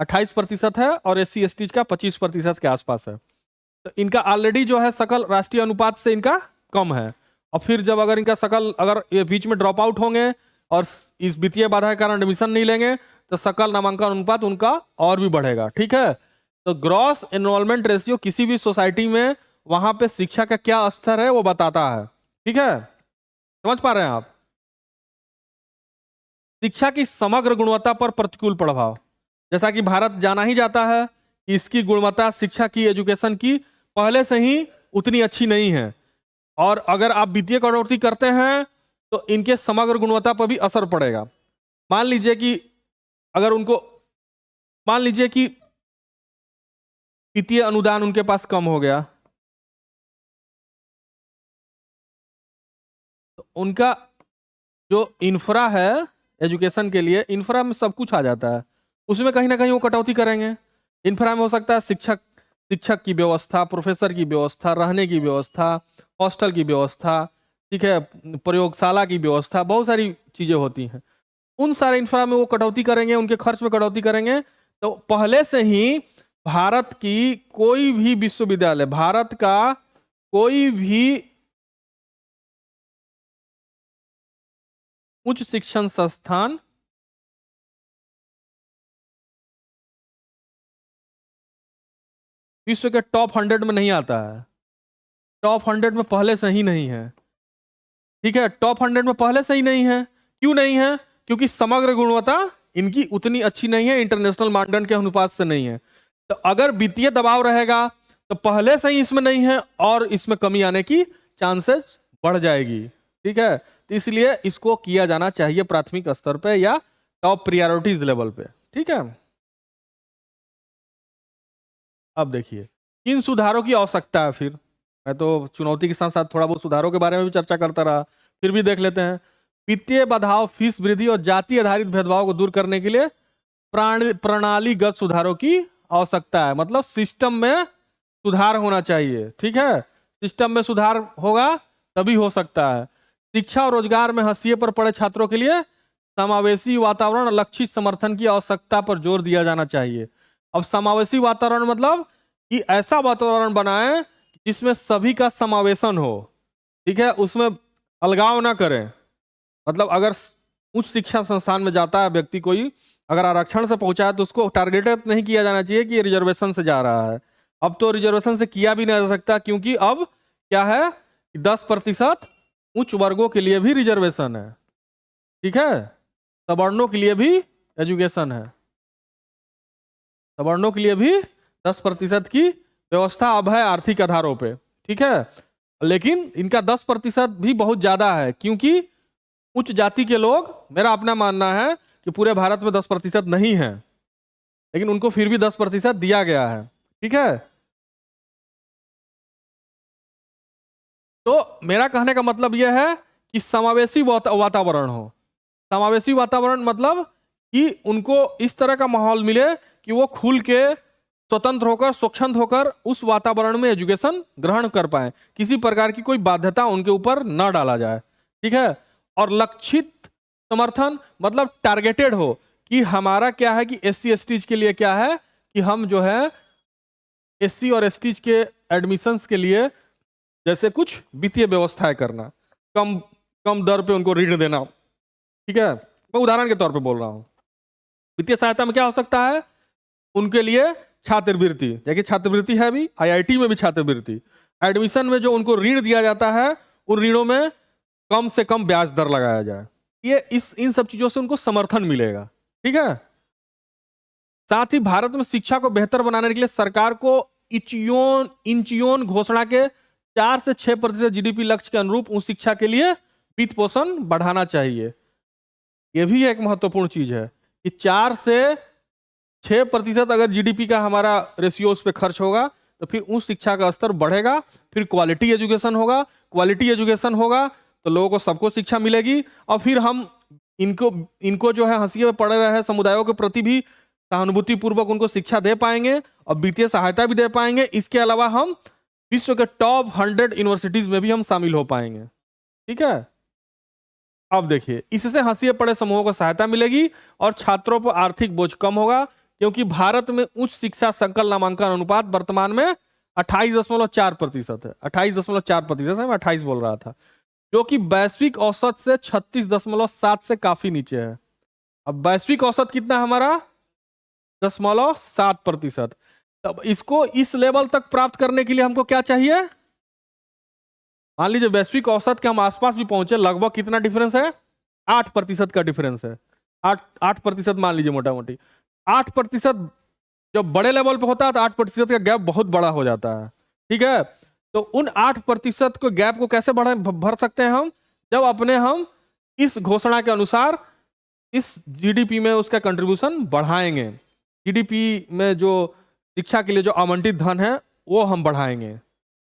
A: 28% है और SC/ST का 25% के आसपास है। तो इनका ऑलरेडी जो है सकल राष्ट्रीय अनुपात से इनका कम है, और फिर जब अगर इनका सकल, अगर ये बीच में ड्रॉप आउट होंगे और इस वित्तीय बाधा के कारण एडमिशन नहीं लेंगे, तो सकल नामांकन अनुपात उनका और भी बढ़ेगा। ठीक है, तो ग्रॉस एनरोलमेंट रेशियो किसी भी सोसाइटी में वहां पे शिक्षा का क्या स्तर है वो बताता है। ठीक है, समझ पा रहे हैं आप। शिक्षा की समग्र गुणवत्ता पर प्रतिकूल प्रभाव, जैसा कि भारत जाना ही जाता है कि इसकी गुणवत्ता शिक्षा की, एजुकेशन की पहले से ही उतनी अच्छी नहीं है, और अगर आप वित्तीय कटौती करते हैं तो इनके समग्र गुणवत्ता पर भी असर पड़ेगा। मान लीजिए कि अगर उनको, मान लीजिए कि वित्तीय अनुदान उनके पास कम हो गया, तो उनका जो इंफ्रा है एजुकेशन के लिए, इंफ्रा में सब कुछ आ जाता है, उसमें कहीं ना कहीं वो कटौती करेंगे। इंफ्रा में हो सकता है शिक्षक की व्यवस्था, प्रोफेसर की व्यवस्था, रहने की व्यवस्था, हॉस्टल की व्यवस्था, ठीक है, प्रयोगशाला की व्यवस्था, बहुत सारी चीजें होती हैं। उन सारे इंफ्रा में वो कटौती करेंगे, उनके खर्च में कटौती करेंगे। तो पहले से ही भारत की कोई भी विश्वविद्यालय, भारत का कोई भी उच्च शिक्षण संस्थान विश्व के टॉप 100 में नहीं आता है, टॉप 100 में पहले से ही नहीं है। ठीक है, टॉप 100 में पहले से ही नहीं है। क्यों नहीं है? क्योंकि समग्र गुणवत्ता इनकी उतनी अच्छी नहीं है, इंटरनेशनल मानदंड के अनुपात से नहीं है। तो अगर वित्तीय दबाव रहेगा तो पहले से ही इसमें नहीं है, और इसमें कमी आने की चांसेस बढ़ जाएगी। ठीक है, तो इसलिए इसको किया जाना चाहिए प्राथमिक स्तर पे या टॉप प्रायोरिटीज लेवल पे। ठीक है, अब देखिए किन सुधारों की आवश्यकता है। फिर मैं तो चुनौती के साथ साथ थोड़ा बहुत सुधारों के बारे में भी चर्चा करता रहा, फिर भी देख लेते हैं। वित्तीय बाधाओं, फीस वृद्धि और जाति आधारित भेदभाव को दूर करने के लिए प्रणालीगत सुधारों की आवश्यकता है, मतलब सिस्टम में सुधार होना चाहिए। ठीक है, सिस्टम में सुधार होगा तभी हो सकता है। शिक्षा और रोजगार में हाशिए पर पड़े छात्रों के लिए समावेशी वातावरण और लक्षित समर्थन की आवश्यकता पर जोर दिया जाना चाहिए। अब समावेशी वातावरण मतलब कि ऐसा वातावरण बनाएं जिसमें सभी का समावेशन हो। ठीक है, उसमें अलगाव ना करें। मतलब अगर उच्च शिक्षा संस्थान में जाता है व्यक्ति, कोई अगर आरक्षण से पहुंचा है तो उसको टारगेटेड नहीं किया जाना चाहिए कि ये रिजर्वेशन से जा रहा है। अब तो रिजर्वेशन से किया भी नहीं जा सकता, क्योंकि अब क्या है, 10% उच्च वर्गों के लिए भी रिजर्वेशन है। ठीक है, सवर्णों के लिए भी एजुकेशन है, सवर्णों के लिए भी 10% की व्यवस्था अब है आर्थिक आधारों पे। ठीक है, लेकिन इनका 10% भी बहुत ज्यादा है, क्योंकि उच्च जाति के लोग, मेरा अपना मानना है कि पूरे भारत में 10% नहीं है, लेकिन उनको फिर भी 10% दिया गया है। ठीक है, तो मेरा कहने का मतलब यह है कि समावेशी वातावरण हो, समावेशी वातावरण मतलब कि उनको इस तरह का माहौल मिले कि वो खुल के स्वतंत्र होकर स्वच्छंद होकर उस वातावरण में एजुकेशन ग्रहण कर पाए, किसी प्रकार की कोई बाध्यता उनके ऊपर न डाला जाए। ठीक है। और लक्षित समर्थन मतलब टारगेटेड हो कि हमारा क्या है कि एससी एसटीज के लिए क्या है कि हम जो है एससी और एसटीज के एडमिशंस के लिए जैसे कुछ वित्तीय व्यवस्थाएं करना, कम कम दर पे उनको ऋण देना। ठीक है, मैं उदाहरण के तौर पे बोल रहा हूं। वित्तीय सहायता में क्या हो सकता है, उनके लिए छात्रवृत्ति, देखिए छात्रवृत्ति है भी, आईआईटी में भी छात्रवृत्ति, एडमिशन में जो उनको ऋण दिया जाता है उन ऋणों में कम से कम ब्याज दर लगाया जाए। ये इन सब चीजों से उनको समर्थन मिलेगा। ठीक है। साथ ही भारत में शिक्षा को बेहतर बनाने के लिए सरकार को इंचियोन घोषणा के 4 से 6% जीडीपी लक्ष्य के अनुरूप उस शिक्षा के लिए वित्त पोषण बढ़ाना चाहिए। यह भी एक महत्वपूर्ण चीज है कि 4 से 6% अगर जीडीपी का हमारा रेशियो उस पर खर्च होगा तो फिर उस शिक्षा का स्तर बढ़ेगा, फिर क्वालिटी एजुकेशन होगा, क्वालिटी एजुकेशन होगा तो लोगों को सबको शिक्षा मिलेगी, और फिर हम इनको जो है हंसिए में पड़े रहे समुदायों के प्रति भी सहानुभूति पूर्वक उनको शिक्षा दे पाएंगे और वित्तीय सहायता भी दे पाएंगे। इसके अलावा हम विश्व के टॉप 100 यूनिवर्सिटीज में भी हम शामिल हो पाएंगे। ठीक है। अब देखिए, इससे हंसिए पड़े समूहों को सहायता मिलेगी और छात्रों पर आर्थिक बोझ कम होगा, क्योंकि भारत में उच्च शिक्षा संकल नामांकन अनुपात वर्तमान में 28.4% है। 28.4% है, मैं 28 बोल रहा था, जो कि वैश्विक औसत से 36.7 से काफी नीचे है। अब वैश्विक औसत कितना है हमारा, 10.7%। तब इसको इस लेवल तक प्राप्त करने के लिए हमको क्या चाहिए, मान लीजिए वैश्विक औसत के हम आसपास भी पहुंचे, लगभग कितना डिफरेंस है, 8% का डिफरेंस है। 8% मान लीजिए मोटा मोटी 8%। जब बड़े लेवल पे होता है तो 8% का गैप बहुत बड़ा हो जाता है। ठीक है। तो उन 8% के गैप को कैसे भर सकते हैं हम, जब हम इस घोषणा के अनुसार इस जीडीपी में उसका कंट्रीब्यूशन बढ़ाएंगे। जीडीपी में जो शिक्षा के लिए जो आवंटित धन है वो हम बढ़ाएंगे।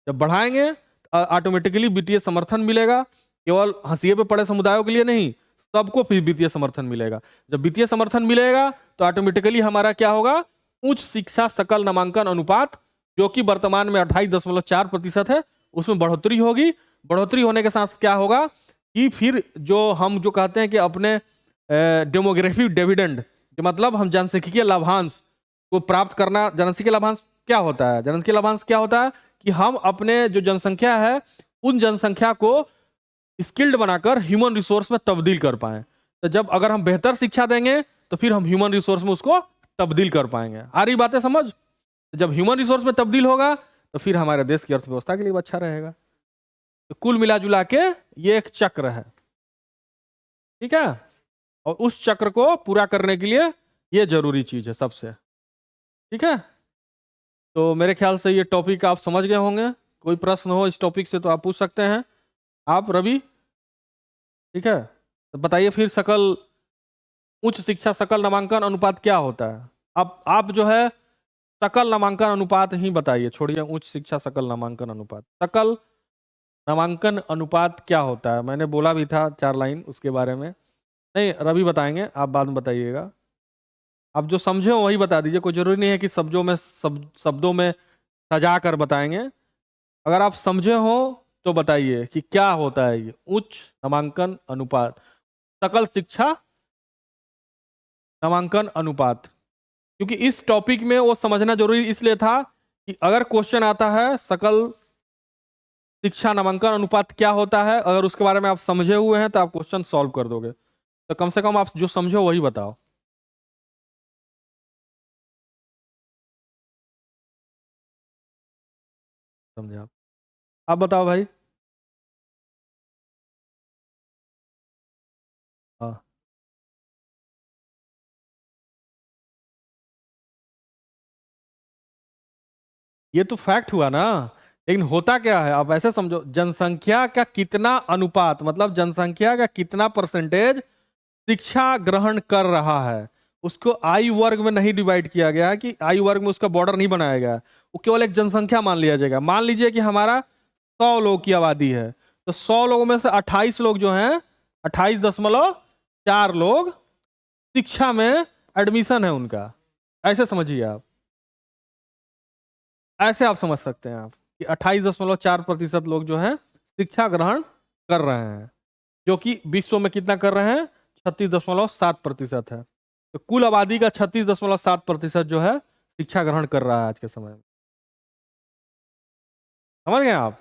A: जब बढ़ाएंगे ऑटोमेटिकली वित्तीय समर्थन मिलेगा, केवल हंसिए पे पड़े समुदायों के लिए नहीं, सबको फिर वित्तीय समर्थन मिलेगा। जब वित्तीय समर्थन मिलेगा तो ऑटोमेटिकली हमारा क्या होगा, उच्च शिक्षा सकल नामांकन अनुपात जो कि वर्तमान में 28.4% है उसमें बढ़ोतरी होगी। बढ़ोतरी होने के साथ क्या होगा कि फिर हम जो कहते हैं कि अपने डेमोग्राफिक डिविडेंड, मतलब हम जनसांख्यिकीय लाभांश को प्राप्त करना। जनसांख्यिकीय लाभांश क्या होता है, जनसांख्यिकीय लाभांश क्या होता है कि हम अपने जो जनसंख्या है उन जनसंख्या को स्किल्ड बनाकर ह्यूमन रिसोर्स में तब्दील कर पाए। तो जब अगर हम बेहतर शिक्षा देंगे तो फिर हम ह्यूमन रिसोर्स में उसको तब्दील कर पाएंगे। आ रही बातें समझ। जब ह्यूमन रिसोर्स में तब्दील होगा तो फिर हमारे देश की अर्थव्यवस्था के लिए अच्छा रहेगा। तो कुल मिला जुला के ये एक चक्र है। ठीक है। और उस चक्र को पूरा करने के लिए ये जरूरी चीज है सबसे। ठीक है। तो मेरे ख्याल से ये टॉपिक आप समझ गए होंगे। कोई प्रश्न हो इस टॉपिक से तो आप पूछ सकते हैं। आप रवि, ठीक है, तो बताइए फिर सकल उच्च शिक्षा सकल नामांकन अनुपात क्या होता है। आप जो है सकल नामांकन अनुपात ही बताइए, छोड़िए उच्च शिक्षा सकल नामांकन अनुपात। सकल नामांकन अनुपात क्या होता है, मैंने बोला भी था 4 लाइन उसके बारे में। नहीं, रवि बताएंगे, आप बाद में बताइएगा। आप जो समझे हो वही बता दीजिए, कोई जरूरी नहीं है कि शब्दों में सजा कर बताएंगे। अगर आप समझे हो तो बताइए कि क्या होता है ये उच्च नामांकन अनुपात, सकल शिक्षा नामांकन अनुपात। क्योंकि इस टॉपिक में वो समझना जरूरी इसलिए था कि अगर क्वेश्चन आता है सकल शिक्षा नामांकन अनुपात क्या होता है, अगर उसके बारे में आप समझे हुए हैं तो आप क्वेश्चन सॉल्व कर दोगे। तो कम से कम आप जो समझो वही बताओ। समझे आप बताओ भाई। हाँ, ये तो फैक्ट हुआ ना, लेकिन होता क्या है आप ऐसे समझो, जनसंख्या का कितना अनुपात, मतलब जनसंख्या का कितना परसेंटेज शिक्षा ग्रहण कर रहा है, उसको आयु वर्ग में नहीं डिवाइड किया गया है कि आयु वर्ग में उसका बॉर्डर नहीं बनाया गया है। वो केवल एक जनसंख्या मान लिया जाएगा। मान लीजिए कि हमारा 100 लोग की आबादी है, तो 100 लोगों में से 28 लोग जो हैं 28.4 4 लोग शिक्षा में एडमिशन है उनका, ऐसे समझिए आप, ऐसे आप समझ सकते हैं आप कि 28.4% लोग जो है शिक्षा ग्रहण कर रहे हैं, जो कि विश्व में कितना कर रहे हैं, 36.7% है। तो कुल आबादी का 36.7% जो है शिक्षा ग्रहण कर रहा है आज के समय में। समझ गए आप?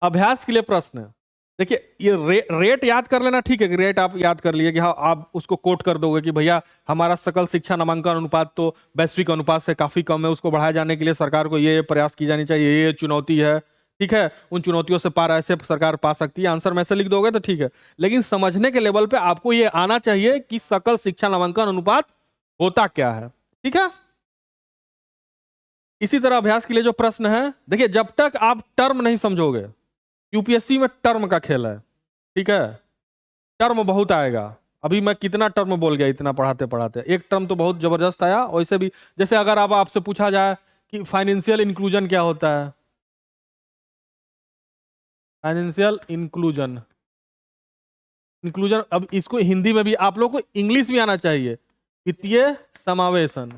A: अभ्यास के लिए प्रश्न, देखिए ये रेट याद कर लेना, ठीक है कि रेट आप याद कर लिए कि हाँ आप उसको कोट कर दोगे कि भैया हमारा सकल शिक्षा नामांकन अनुपात तो वैश्विक अनुपात से काफी कम है, उसको बढ़ाए जाने के लिए सरकार को ये प्रयास की जानी चाहिए, ये चुनौती है, ठीक है, उन चुनौतियों से पार ऐसे सरकार पा सकती है, आंसर में से लिख दोगे तो ठीक है। लेकिन समझने के लेवल पे आपको ये आना चाहिए कि सकल शिक्षा नामांकन अनुपात होता क्या है, ठीक है। इसी तरह अभ्यास के लिए जो प्रश्न है, देखिए जब तक आप टर्म नहीं समझोगे, यूपीएससी में टर्म का खेल है, ठीक है, टर्म बहुत आएगा। अभी मैं कितना टर्म बोल गया इतना पढ़ाते पढ़ाते, एक टर्म तो बहुत जबरदस्त आया। वैसे भी जैसे अगर अब आपसे पूछा जाए कि फाइनेंशियल इंक्लूजन क्या होता है, फाइनेंशियल इंक्लूजन, इंक्लूजन, अब इसको हिंदी में भी आप लोग को इंग्लिश भी आना चाहिए, वित्तीय समावेशन,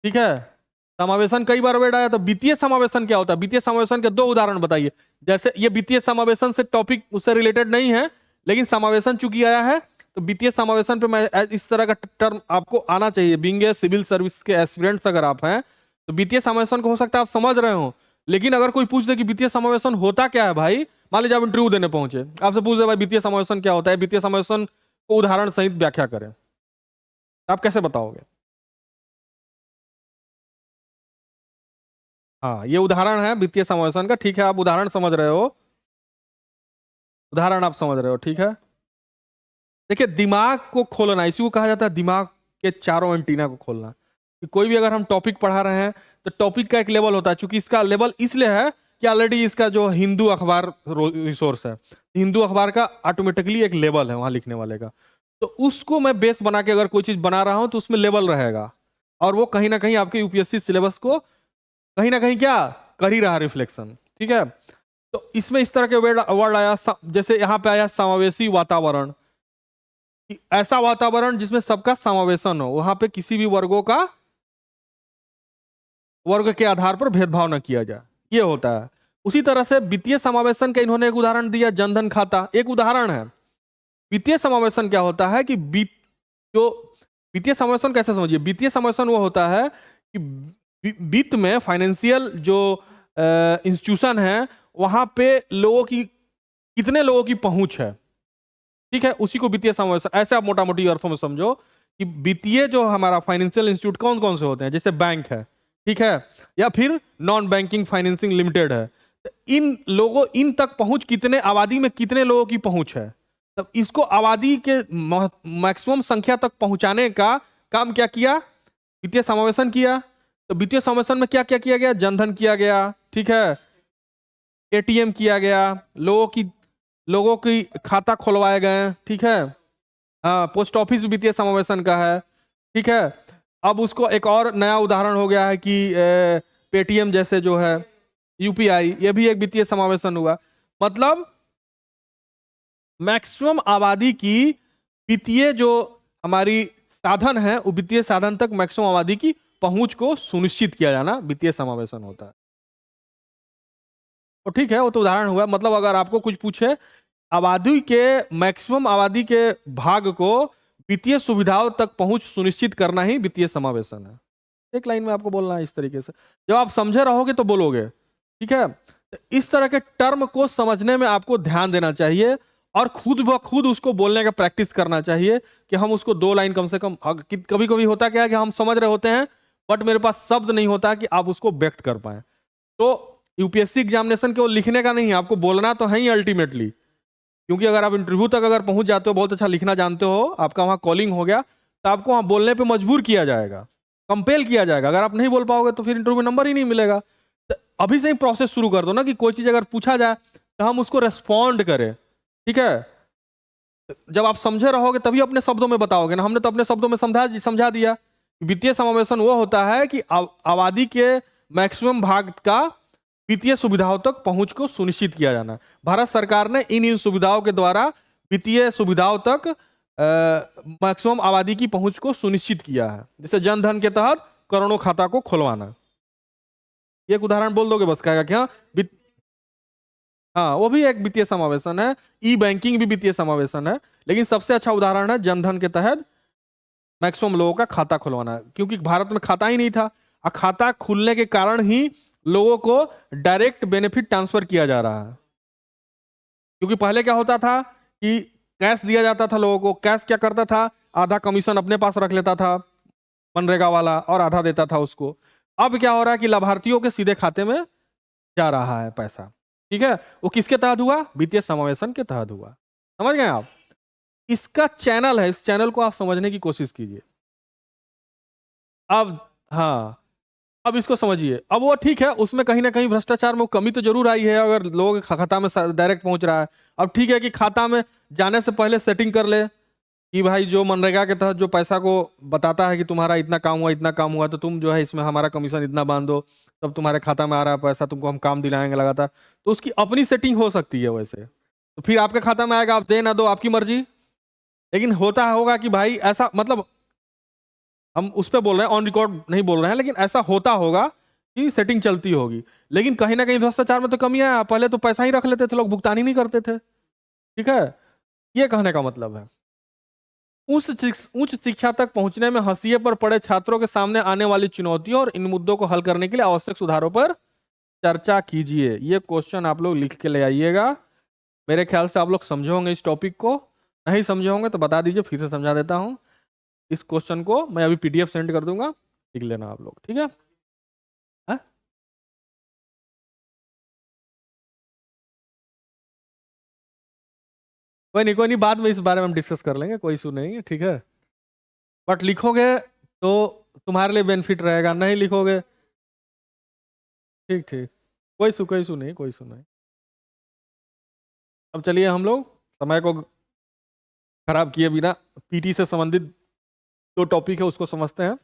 A: ठीक है। समावेशन कई बार वर्ड आया, तो वित्तीय समावेशन क्या होता है, वित्तीय समावेशन के 2 उदाहरण बताइए। जैसे ये वित्तीय समावेशन से टॉपिक उससे रिलेटेड नहीं है, लेकिन समावेशन चूंकि आया है तो वित्तीय समावेशन पे मैं इस तरह का टर्म आपको आना चाहिए। बीइंग ए सिविल सर्विस के एस्पिरेंट्स अगर आप हैं तो वित्तीय समावेशन को हो सकता है आप समझ रहे हो, लेकिन अगर कोई पूछ दे कि वित्तीय समावेशन होता क्या है भाई, मान लीजिए आप इंटरव्यू देने पहुंचे, आपसे पूछ दे भाई वित्तीय समावेशन क्या होता है, वित्तीय समावेशन को उदाहरण सहित व्याख्या करें, आप कैसे बताओगे? हाँ ये उदाहरण है वित्तीय समावेशन का, ठीक है, आप उदाहरण समझ रहे हो, उदाहरण आप समझ रहे हो, ठीक है। देखिए दिमाग को खोलना, इसी को कहा जाता है दिमाग के चारों एंटीना को खोलना। कि कोई भी अगर हम टॉपिक पढ़ा रहे हैं तो टॉपिक का एक लेवल होता है, चूंकि इसका लेवल इसलिए है कि ऑलरेडी इसका जो हिंदू अखबार रिसोर्स है, हिंदू अखबार का ऑटोमेटिकली एक लेवल है वहां लिखने वाले का, तो उसको मैं बेस बना के अगर कोई चीज बना रहा हूं तो उसमें लेवल रहेगा, और वो कहीं ना कहीं आपके यूपीएससी सिलेबस को कहीं ना कहीं क्या कर ही रहा रिफ्लेक्शन, ठीक है। तो इसमें इस तरह के वर्ड आया, जैसे यहाँ पे आया समावेशी वातावरण, ऐसा वातावरण जिसमें सबका समावेशन हो, वहां पे किसी भी वर्ग के आधार पर भेदभाव न किया जाए, ये होता है। उसी तरह से वित्तीय समावेशन का इन्होंने एक उदाहरण दिया, जनधन खाता एक उदाहरण है। वित्तीय समावेशन क्या होता है कि जो वित्तीय समावेशन कैसे समझिए, वित्तीय समावेशन वो होता है कि वित्त में फाइनेंशियल जो इंस्टीट्यूशन है वहां पे लोगों की कितने लोगों की पहुंच है, ठीक है, उसी को वित्तीय समावेशन, ऐसे आप मोटा मोटी अर्थों में समझो कि वित्तीय जो हमारा फाइनेंशियल इंस्टीट्यूट कौन कौन से होते हैं, जैसे बैंक है, ठीक है, या फिर नॉन बैंकिंग फाइनेंसिंग लिमिटेड है, तो इन लोगों इन तक पहुंच कितने, आबादी में कितने लोगों की पहुंच है, तब इसको आबादी के मैक्सिमम संख्या तक पहुंचाने का काम क्या किया, वित्तीय समावेशन किया। तो वित्तीय समावेशन में क्या क्या किया गया, जनधन किया गया, ठीक है, एटीएम किया गया, लोगों की खाता खुलवाए गए, ठीक है, हाँ, पोस्ट ऑफिस वित्तीय समावेशन का है, ठीक है। अब उसको एक और नया उदाहरण हो गया है कि पेटीएम जैसे जो है यूपीआई, ये भी एक वित्तीय समावेशन हुआ। मतलब मैक्सिमम आबादी की वित्तीय जो हमारी साधन है, वो वित्तीय साधन तक मैक्सिमम आबादी की पहुंच को सुनिश्चित किया जाना वित्तीय समावेशन होता है। तो ठीक है, वो तो उदाहरण हुआ। मतलब अगर आपको कुछ पूछे, आबादी के मैक्सिमम आबादी के भाग को वित्तीय सुविधाओं तक पहुंच सुनिश्चित करना ही वित्तीय समावेशन है। एक लाइन में आपको बोलना है इस तरीके से, जब आप समझे रहोगे तो बोलोगे, ठीक है। इस तरह के टर्म को समझने में आपको ध्यान देना चाहिए और खुद ब खुद उसको बोलने का प्रैक्टिस करना चाहिए कि हम उसको 2 लाइन कम से कम, कभी कभी होता क्या है कि हम समझ रहे होते हैं बट मेरे पास शब्द नहीं होता कि आप उसको व्यक्त कर पाए। तो यूपीएससी एग्जामिनेशन केवल लिखने का नहीं है, आपको बोलना तो है ही अल्टीमेटली, क्योंकि अगर आप इंटरव्यू तक अगर पहुंच जाते हो, बहुत अच्छा लिखना जानते हो, आपका वहां कॉलिंग हो गया, तो आपको वहां बोलने पे मजबूर किया जाएगा, कंपेल किया जाएगा। अगर आप नहीं बोल पाओगे तो फिर इंटरव्यू नंबर ही नहीं मिलेगा। तो अभी से ही प्रोसेस शुरू कर दो ना कि कोई चीज अगर पूछा जाए तो हम उसको रेस्पॉन्ड करें, ठीक है। जब आप समझे रहोगे तभी अपने शब्दों में बताओगे ना, हमने तो अपने शब्दों में समझा दिया। वित्तीय समावेशन वो होता है कि आबादी के मैक्सिमम भाग का वित्तीय सुविधाओं तक पहुंच को सुनिश्चित किया जाना। भारत सरकार ने इन सुविधाओं के द्वारा वित्तीय सुविधाओं तक मैक्सिमम आबादी की पहुंच को सुनिश्चित किया है। जैसे जन धन के तहत करोड़ों खाता को खुलवाना। एक उदाहरण बोल दोगे बस कहेगा क्या? हाँ, वो भी एक वित्तीय समावेशन है। ई बैंकिंग भी वित्तीय समावेशन है, लेकिन सबसे अच्छा उदाहरण है जनधन के तहत मैक्सिमम लोगों का खाता खुलवाना, क्योंकि भारत में खाता ही नहीं था और खाता खुलने के कारण ही लोगों को डायरेक्ट बेनिफिट ट्रांसफर किया जा रहा है। क्योंकि पहले क्या होता था कि कैश दिया जाता था लोगों को, कैश क्या करता था, आधा कमीशन अपने पास रख लेता था मनरेगा वाला और आधा देता था उसको। अब क्या हो रहा है कि लाभार्थियों के सीधे खाते में जा रहा है पैसा। ठीक है, वो किसके तहत हुआ? वित्तीय समावेशन के तहत हुआ। समझ गए आप? इसका चैनल है, इस चैनल को आप समझने की कोशिश कीजिए। अब हाँ, अब इसको समझिए। अब वो ठीक है, उसमें कहीं ना कहीं भ्रष्टाचार में कमी तो जरूर आई है, अगर लोगों के खाता में डायरेक्ट पहुंच रहा है। अब ठीक है कि खाता में जाने से पहले सेटिंग कर ले कि भाई जो मनरेगा के तहत जो पैसा को बताता है कि तुम्हारा इतना काम हुआ, इतना काम हुआ, तो तुम जो है इसमें हमारा कमीशन इतना बांध दो, तब तुम्हारे खाता में आ रहा है पैसा, तुमको हम काम दिलाएंगे लगातार। तो उसकी अपनी सेटिंग हो सकती है वैसे, तो फिर आपके खाता में आएगा, आप दे ना दो आपकी मर्जी। लेकिन होता होगा कि भाई ऐसा, मतलब हम उस पर बोल रहे हैं, ऑन रिकॉर्ड नहीं बोल रहे हैं, लेकिन ऐसा होता होगा कि सेटिंग चलती होगी। लेकिन कहीं ना कहीं भ्रष्टाचार में तो कमी है। पहले तो पैसा ही रख लेते थे लोग, भुगतान ही नहीं करते थे। ठीक है, ये कहने का मतलब है। उच्च शिक्षा तक पहुंचने में हाशिए पर पड़े छात्रों के सामने आने वाली चुनौतियों और इन मुद्दों को हल करने के लिए आवश्यक सुधारों पर चर्चा कीजिए। ये क्वेश्चन आप लोग लिख के ले आइएगा। मेरे ख्याल से आप लोग समझे होंगे इस टॉपिक को, नहीं समझे होंगे तो बता दीजिए, फिर से समझा देता हूं। इस क्वेश्चन को मैं अभी पीडीएफ सेंड कर दूंगा, लिख लेना आप लोग। ठीक है, हा? कोई नहीं, बाद में इस बारे में हम डिस्कस कर लेंगे, कोई इशू नहीं है। ठीक है, बट लिखोगे तो तुम्हारे लिए बेनिफिट रहेगा, नहीं लिखोगे ठीक ठीक, कोई इशू नहीं, कोई इशू नहीं। अब चलिए हम लोग समय को खराब किए बिना पीटी से संबंधित दो टॉपिक है उसको समझते हैं।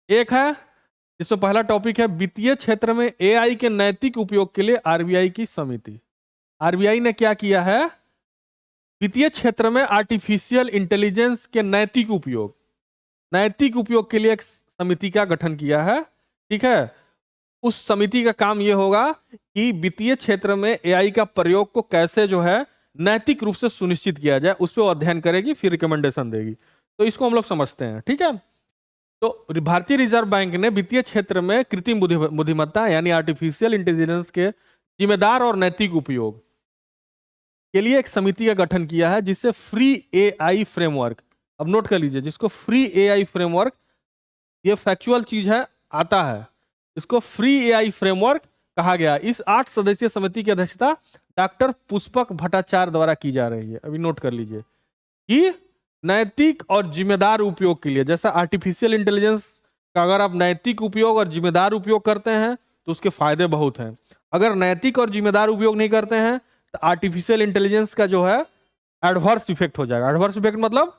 A: एक है, जिसमें पहला टॉपिक है वित्तीय क्षेत्र में एआई के नैतिक उपयोग के लिए आरबीआई की समिति। आरबीआई ने क्या किया है? वित्तीय क्षेत्र में आर्टिफिशियल इंटेलिजेंस के नैतिक उपयोग के लिए एक समिति का गठन किया है। ठीक है, उस समिति का काम यह होगा कि वित्तीय क्षेत्र में एआई का प्रयोग को कैसे जो है नैतिक रूप से सुनिश्चित किया जाए, उस पर अध्ययन करेगी, फिर रिकमेंडेशन देगी। तो इसको हम लोग समझते हैं। ठीक है, तो भारतीय रिजर्व बैंक ने वित्तीय क्षेत्र में कृत्रिम बुद्धिमत्ता यानी आर्टिफिशियल इंटेलिजेंस के जिम्मेदार और नैतिक उपयोग के लिए एक समिति का गठन किया है, जिससे फ्री एआई फ्रेमवर्क, अब नोट कर लीजिए, जिसको फ्री एआई फ्रेमवर्क, ये फैक्चुअल चीज है, आता है, इसको फ्री एआई फ्रेमवर्क कहा गया। इस 8 सदस्यीय समिति की अध्यक्षता डॉक्टर पुष्पक भट्टाचार्य द्वारा की जा रही है। अभी नोट कर लीजिए कि नैतिक और जिम्मेदार उपयोग के लिए, जैसा आर्टिफिशियल इंटेलिजेंस का अगर आप नैतिक उपयोग और जिम्मेदार उपयोग करते हैं तो उसके फायदे बहुत हैं। अगर नैतिक और जिम्मेदार उपयोग नहीं करते हैं तो आर्टिफिशियल इंटेलिजेंस का जो है एडवर्स इफेक्ट हो जाएगा। एडवर्स इफेक्ट मतलब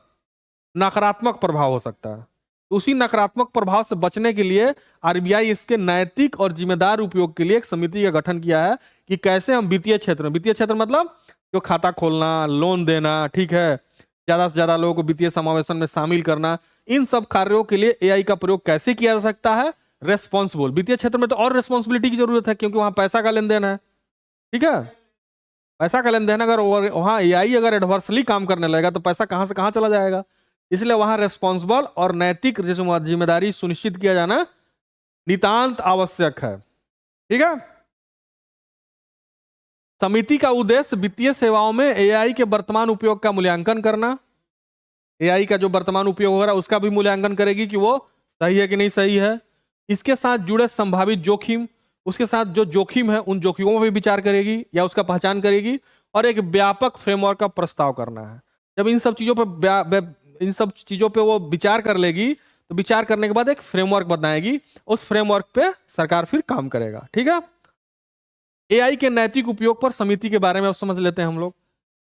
A: नकारात्मक प्रभाव हो सकता है। उसी नकारात्मक प्रभाव से बचने के लिए आरबीआई इसके नैतिक और जिम्मेदार उपयोग के लिए एक समिति का गठन किया है कि कैसे हम वित्तीय क्षेत्र मतलब जो खाता खोलना, लोन देना, ठीक है, ज्यादा से ज्यादा लोगों को वित्तीय समावेशन में शामिल करना, इन सब कार्यों के लिए एआई का प्रयोग कैसे किया जा सकता है रेस्पॉन्सिबल। वित्तीय क्षेत्र में तो और रेस्पॉन्सिबिलिटी की जरूरत है, क्योंकि वहां पैसा का लेन देन है। ठीक है, पैसा का लेन देन, अगर वहां एआई अगर एडवर्सली काम करने लगेगा तो पैसा कहां से कहां चला जाएगा। इसलिए वहां रेस्पॉन्सिबल और नैतिक जिम्मेदारी सुनिश्चित किया जाना नितांत आवश्यक है। ठीक है, समिति का उद्देश्य वित्तीय सेवाओं में एआई के वर्तमान उपयोग का मूल्यांकन करना, एआई का जो वर्तमान उपयोग हो रहा है उसका भी मूल्यांकन करेगी कि वो सही है कि नहीं सही है। इसके साथ जुड़े संभावित जोखिम, उसके साथ जो जोखिम है उन जोखिमों पर विचार करेगी या उसका पहचान करेगी, और एक व्यापक फ्रेमवर्क का प्रस्ताव करना है। जब इन सब चीजों पे वो विचार कर लेगी तो विचार करने के बाद एक फ्रेमवर्क बनाएगी, उस फ्रेमवर्क पे सरकार फिर काम करेगा। ठीक है, एआई के नैतिक उपयोग पर समिति के बारे में अब समझ लेते हैं हम लोग।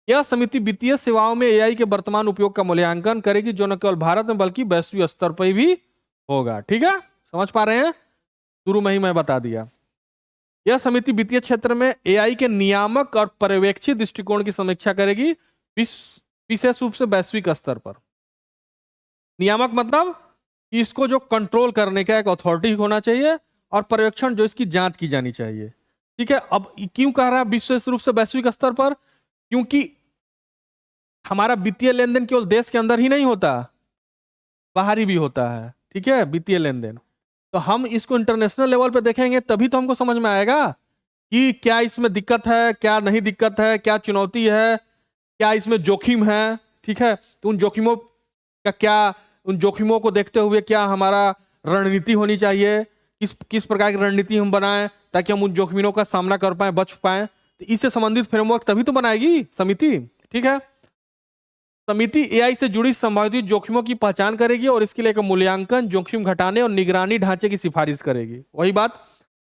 A: यह समिति वित्तीय सेवाओं में एआई के वर्तमान उपयोग का मूल्यांकन करेगी, जो न केवल भारत में बल्कि वैश्विक स्तर पर भी होगा। ठीक है, समझ पा रहे हैं? शुरू में ही मैं बता दिया। यह समिति वित्तीय क्षेत्र में एआई के नियामक और पर्यवेक्षी दृष्टिकोण की समीक्षा करेगी, विशेष रूप से वैश्विक स्तर पर। नियामक मतलब कि इसको जो कंट्रोल करने का एक अथॉरिटी होना चाहिए और पर्यवेक्षण जो इसकी जांच की जानी चाहिए। ठीक है, अब क्यों कह रहा है विशेष रूप से वैश्विक स्तर पर? क्योंकि हमारा वित्तीय लेन देन केवल देश के अंदर ही नहीं होता, बाहरी भी होता है। ठीक है, वित्तीय लेन देन तो हम इसको इंटरनेशनल लेवल पे देखेंगे तभी तो हमको समझ में आएगा कि क्या इसमें दिक्कत है, क्या नहीं दिक्कत है, क्या चुनौती है, क्या इसमें जोखिम है। ठीक है, तो उन जोखिमों का क्या, उन जोखिमों को देखते हुए क्या हमारा रणनीति होनी चाहिए, किस किस प्रकार की रणनीति हम बनाएं ताकि हम उन जोखिमों का सामना कर पाए, बच पाए। तो इससे संबंधित फ्रेमवर्क तभी तो बनाएगी समिति। ठीक है, समिति एआई से जुड़ी संभावित जोखिमों की पहचान करेगी और इसके लिए एक मूल्यांकन, जोखिम घटाने और निगरानी ढांचे की सिफारिश करेगी। वही बात,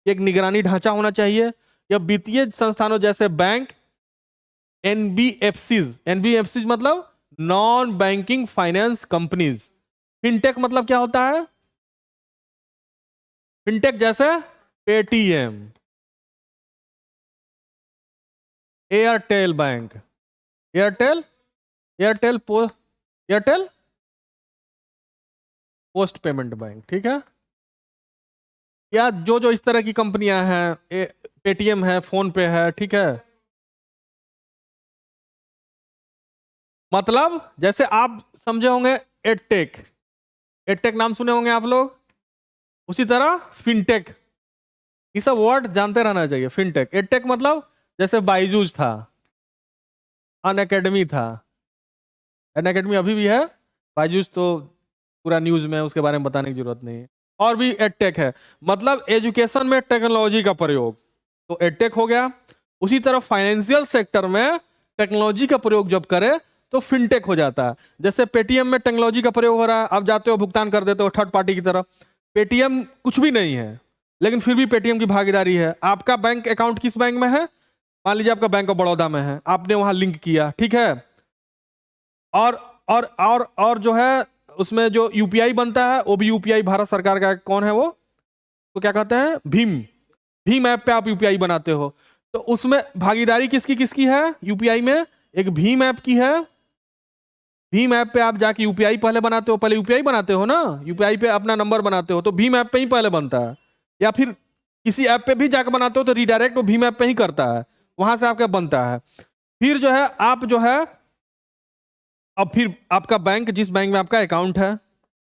A: एक निगरानी ढांचा होना चाहिए। या वित्तीय संस्थानों जैसे बैंक, एनबीएफसीज मतलब non banking finance companies. Fintech मतलब क्या होता है? फिनटेक जैसे Paytm, Airtel bank, Airtel post payment bank. ठीक है, या जो जो इस तरह की कंपनियां हैं, पेटीएम है, फोन पे है। ठीक है, मतलब जैसे आप समझे होंगे एडटेक, एडटेक नाम सुने होंगे आप लोग, उसी तरह फिनटेक। ये सब वर्ड जानते रहना चाहिए। फिनटेक, एडटेक मतलब जैसे बाइजूस था, अनअकैडमी था, अनअकैडमी अभी भी है, बाइजूस तो पूरा न्यूज में, उसके बारे में बताने की जरूरत नहीं है। और भी एडटेक है, मतलब एजुकेशन में टेक्नोलॉजी का प्रयोग, तो एडटेक हो गया। उसी तरह फाइनेंशियल सेक्टर में टेक्नोलॉजी का प्रयोग जब करे तो फिनटेक हो जाता है। जैसे पेटीएम में टेक्नोलॉजी का प्रयोग हो रहा है, आप जाते हो भुगतान कर देते हो थर्ड पार्टी की तरफ। पेटीएम कुछ भी नहीं है लेकिन फिर भी पेटीएम की भागीदारी है। आपका बैंक अकाउंट किस बैंक में है? मान लीजिए आपका बैंक ऑफ बड़ौदा में है, आपने वहां लिंक किया। ठीक है, और जो है उसमें जो यूपीआई बनता है वो भी यूपीआई भारत सरकार का। कौन है वो? तो क्या कहते हैं, भीम ऐप पे आप यूपीआई बनाते हो। तो उसमें भागीदारी किसकी किसकी है यूपीआई में? एक भीम ऐप की है। भीम ऐप पे आप जाके यूपीआई पहले बनाते हो, पहले यूपीआई बनाते हो ना, यूपीआई पे अपना नंबर बनाते हो तो भीम ऐप पे ही पहले बनता है। या फिर किसी ऐप पे भी जाकर बनाते हो तो रिडायरेक्ट वो भीम ऐप पे ही करता है, वहां से आपका बनता है। फिर जो है आप जो है, अब फिर आपका बैंक, जिस बैंक में आपका अकाउंट है,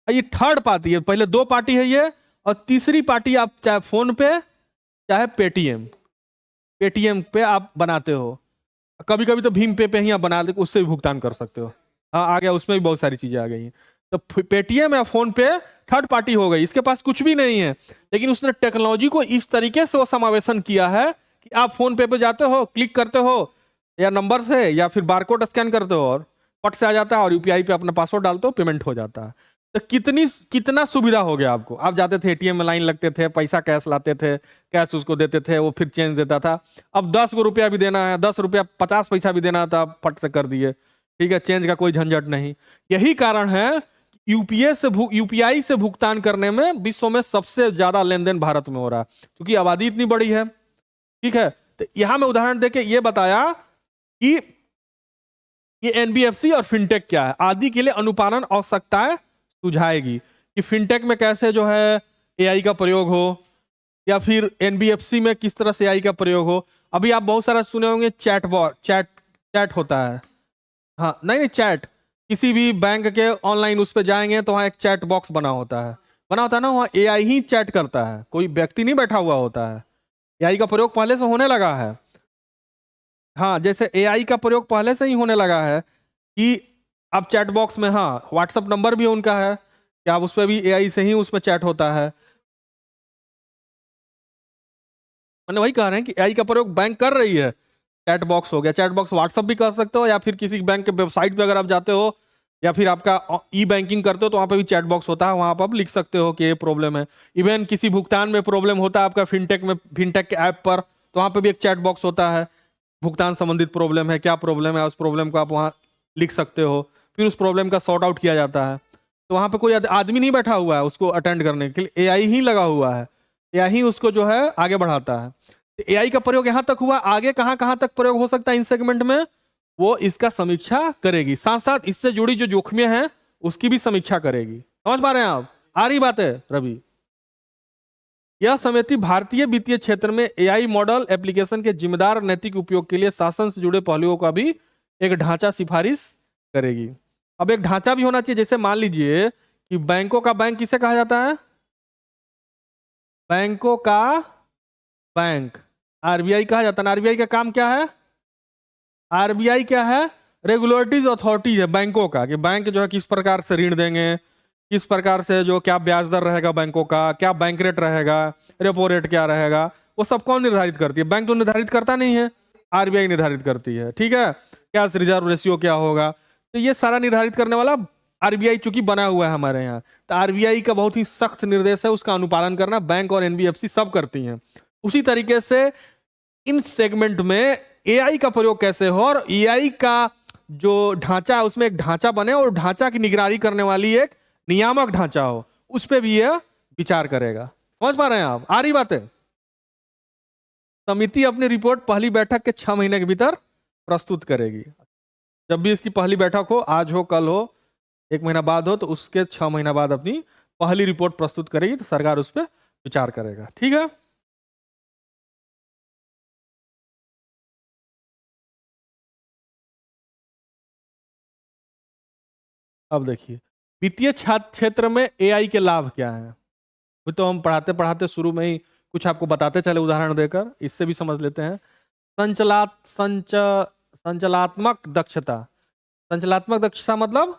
A: ये थर्ड पार्टी है। पहले दो पार्टी है ये, और तीसरी पार्टी आप चाहे फोन पे चाहे पेटीएम पे आप बनाते हो। कभी कभी तो भीम पे ही आप बना दे, उससे भी भुगतान कर सकते हो। हाँ आ गया, उसमें भी बहुत सारी चीजें आ गई हैं। तो पेटीएम या फोन पे थर्ड पार्टी हो गई, इसके पास कुछ भी नहीं है लेकिन उसने टेक्नोलॉजी को इस तरीके से वो समावेशन किया है कि आप फोन पे जाते हो, क्लिक करते हो या नंबर से या फिर बारकोड स्कैन करते हो और पट से आ जाता है, और यूपीआई पे अपना पासवर्ड डालते हो, पेमेंट हो जाता है। तो कितना सुविधा हो गया आपको। आप जाते थे एटीएम में लाइन लगते थे, पैसा कैश लाते थे, कैश उसको देते थे, वो फिर चेंज देता था। अब 10 गो रुपया भी देना है, 10 रुपया 50 पैसा भी देना था, फट से कर दिए। ठीक है, चेंज का कोई झंझट नहीं। यही कारण है यूपीआई से भुगतान करने में विश्व में सबसे ज्यादा लेन देन भारत में हो रहा है, क्योंकि आबादी इतनी बड़ी है। ठीक है, तो यहां मैं उदाहरण देके ये बताया कि ये एनबीएफसी और फिनटेक क्या है आदि के लिए अनुपालन आवश्यकताएं सुझाएगी कि फिनटेक में कैसे जो है एआई का प्रयोग हो, या फिर एनबीएफसी में किस तरह से एआई का प्रयोग हो। अभी आप बहुत सारा सुने होंगे चैट होता है। हाँ नहीं, चैट किसी भी बैंक के ऑनलाइन उस पर जाएंगे तो वहाँ एक चैट बॉक्स बना होता है ना, वहाँ एआई ही चैट करता है, कोई व्यक्ति नहीं बैठा हुआ होता है। एआई का प्रयोग पहले से होने लगा है। हाँ, जैसे एआई का प्रयोग पहले से ही होने लगा है कि आप चैट बॉक्स में, हाँ व्हाट्सएप नंबर भी उनका है कि आप उस पर भी एआई से ही उसमें चैट होता है। मैंने वही कह रहे हैं कि एआई का प्रयोग बैंक कर रही है। चैट बॉक्स हो गया, चैट बॉक्स व्हाट्सएप भी कर सकते हो, या फिर किसी बैंक के वेबसाइट पे अगर आप जाते हो या फिर आपका ई बैंकिंग करते हो तो वहाँ पे भी चैट बॉक्स होता है, वहाँ पर आप लिख सकते हो कि ये प्रॉब्लम है। इवन किसी भुगतान में प्रॉब्लम होता है आपका फिनटेक के ऐप पर, तो वहाँ पे भी एक चैट बॉक्स होता है, भुगतान संबंधित प्रॉब्लम है, क्या प्रॉब्लम है, उस प्रॉब्लम को आप वहाँ लिख सकते हो, फिर उस प्रॉब्लम का सॉर्ट आउट किया जाता है। तो वहाँ पे कोई आदमी नहीं बैठा हुआ है उसको अटेंड करने के लिए, एआई ही लगा हुआ है, एआई ही उसको जो है आगे बढ़ाता है। एआई का प्रयोग यहाँ तक हुआ, आगे कहाँ कहाँ तक प्रयोग हो सकता है इन सेगमेंट में? वो इसका समीक्षा करेगी, साथ साथ इससे जुड़ी जो जोखिमें हैं उसकी भी समीक्षा करेगी। समझ पा रहे हैं आप? आ रही बात है रवि? यह समिति भारतीय वित्तीय क्षेत्र में एआई मॉडल एप्लीकेशन के जिम्मेदार और नैतिक उपयोग के लिए शासन से जुड़े पहलुओं का भी एक ढांचा सिफारिश करेगी। अब एक ढांचा भी होना चाहिए, जैसे मान लीजिए कि बैंकों का बैंक किसे कहा जाता है? बैंकों का बैंक आरबीआई कहा जाता है। आरबीआई का काम क्या है? आरबीआई क्या है? रेगुलेटरी अथॉरिटी है बैंकों का, कि बैंक जो है किस प्रकार से ऋण देंगे, किस प्रकार से जो क्या ब्याज दर रहेगा बैंकों का, क्या बैंक रेट रहेगा, रेपो रेट क्या रहेगा, वो सब कौन निर्धारित करती है? बैंक तो निर्धारित करता नहीं है, आरबीआई निर्धारित करती है। ठीक है, कैश रिजर्व रेशियो क्या होगा, तो ये सारा निर्धारित करने वाला आरबीआई चूंकि बना हुआ है हमारे यहाँ, तो आरबीआई का बहुत ही सख्त निर्देश है, उसका अनुपालन करना बैंक और एनबीएफसी सब करती हैं। उसी तरीके से इन सेगमेंट में एआई का प्रयोग कैसे हो और एआई का जो ढांचा है उसमें एक ढांचा बने और ढांचा की निगरानी करने वाली एक नियामक ढांचा हो, उस पर भी यह विचार करेगा। समझ पा रहे हैं आप? आ रही बात है? समिति अपनी रिपोर्ट पहली बैठक के 6 महीने के भीतर प्रस्तुत करेगी। जब भी इसकी पहली बैठक हो, आज हो, कल हो, 1 महीना बाद हो, तो उसके 6 महीना बाद अपनी पहली रिपोर्ट प्रस्तुत करेगी, तो सरकार उस पर विचार करेगा। ठीक है, अब देखिए वित्तीय क्षेत्र में एआई के लाभ क्या हैं। वो तो हम पढ़ाते पढ़ाते शुरू में ही कुछ आपको बताते चले उदाहरण देकर, इससे भी समझ लेते हैं। संचलात्मक दक्षता। संचलात्मक दक्षता मतलब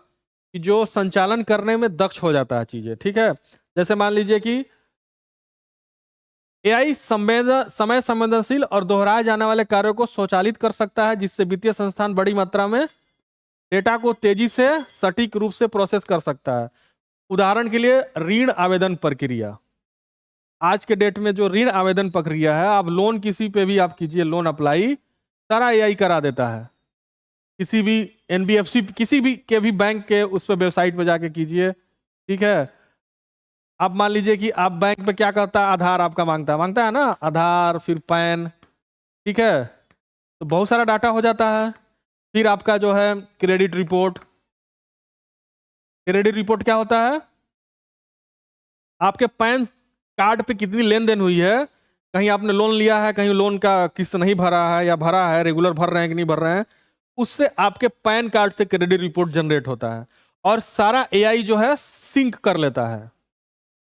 A: कि जो संचालन करने में दक्ष हो जाता है चीजें। ठीक है, जैसे मान लीजिए कि एआई समय संवेदनशील और दोहराए जाने वाले कार्यों को स्वचालित कर सकता है, जिससे वित्तीय संस्थान बड़ी मात्रा में डेटा को तेजी से सटीक रूप से प्रोसेस कर सकता है। उदाहरण के लिए ऋण आवेदन प्रक्रिया। आज के डेट में जो ऋण आवेदन प्रक्रिया है, आप लोन किसी पे भी आप कीजिए, लोन अप्लाई सारा एआई करा देता है। किसी भी एनबीएफसी किसी भी के भी बैंक के उस पर वेबसाइट पे जाके कीजिए। ठीक है, आप मान लीजिए कि आप बैंक पे क्या करता है, आधार आपका मांगता है ना, आधार फिर पैन। ठीक है, तो बहुत सारा डाटा हो जाता है। फिर आपका जो है क्रेडिट रिपोर्ट। क्रेडिट रिपोर्ट क्या होता है? आपके पैन कार्ड पे कितनी लेन देन हुई है, कहीं आपने लोन लिया है, कहीं लोन का किस्त नहीं भरा है या भरा है, रेगुलर भर रहे हैं कि नहीं भर रहे हैं, उससे आपके पैन कार्ड से क्रेडिट रिपोर्ट जनरेट होता है। और सारा एआई जो है सिंक कर लेता है,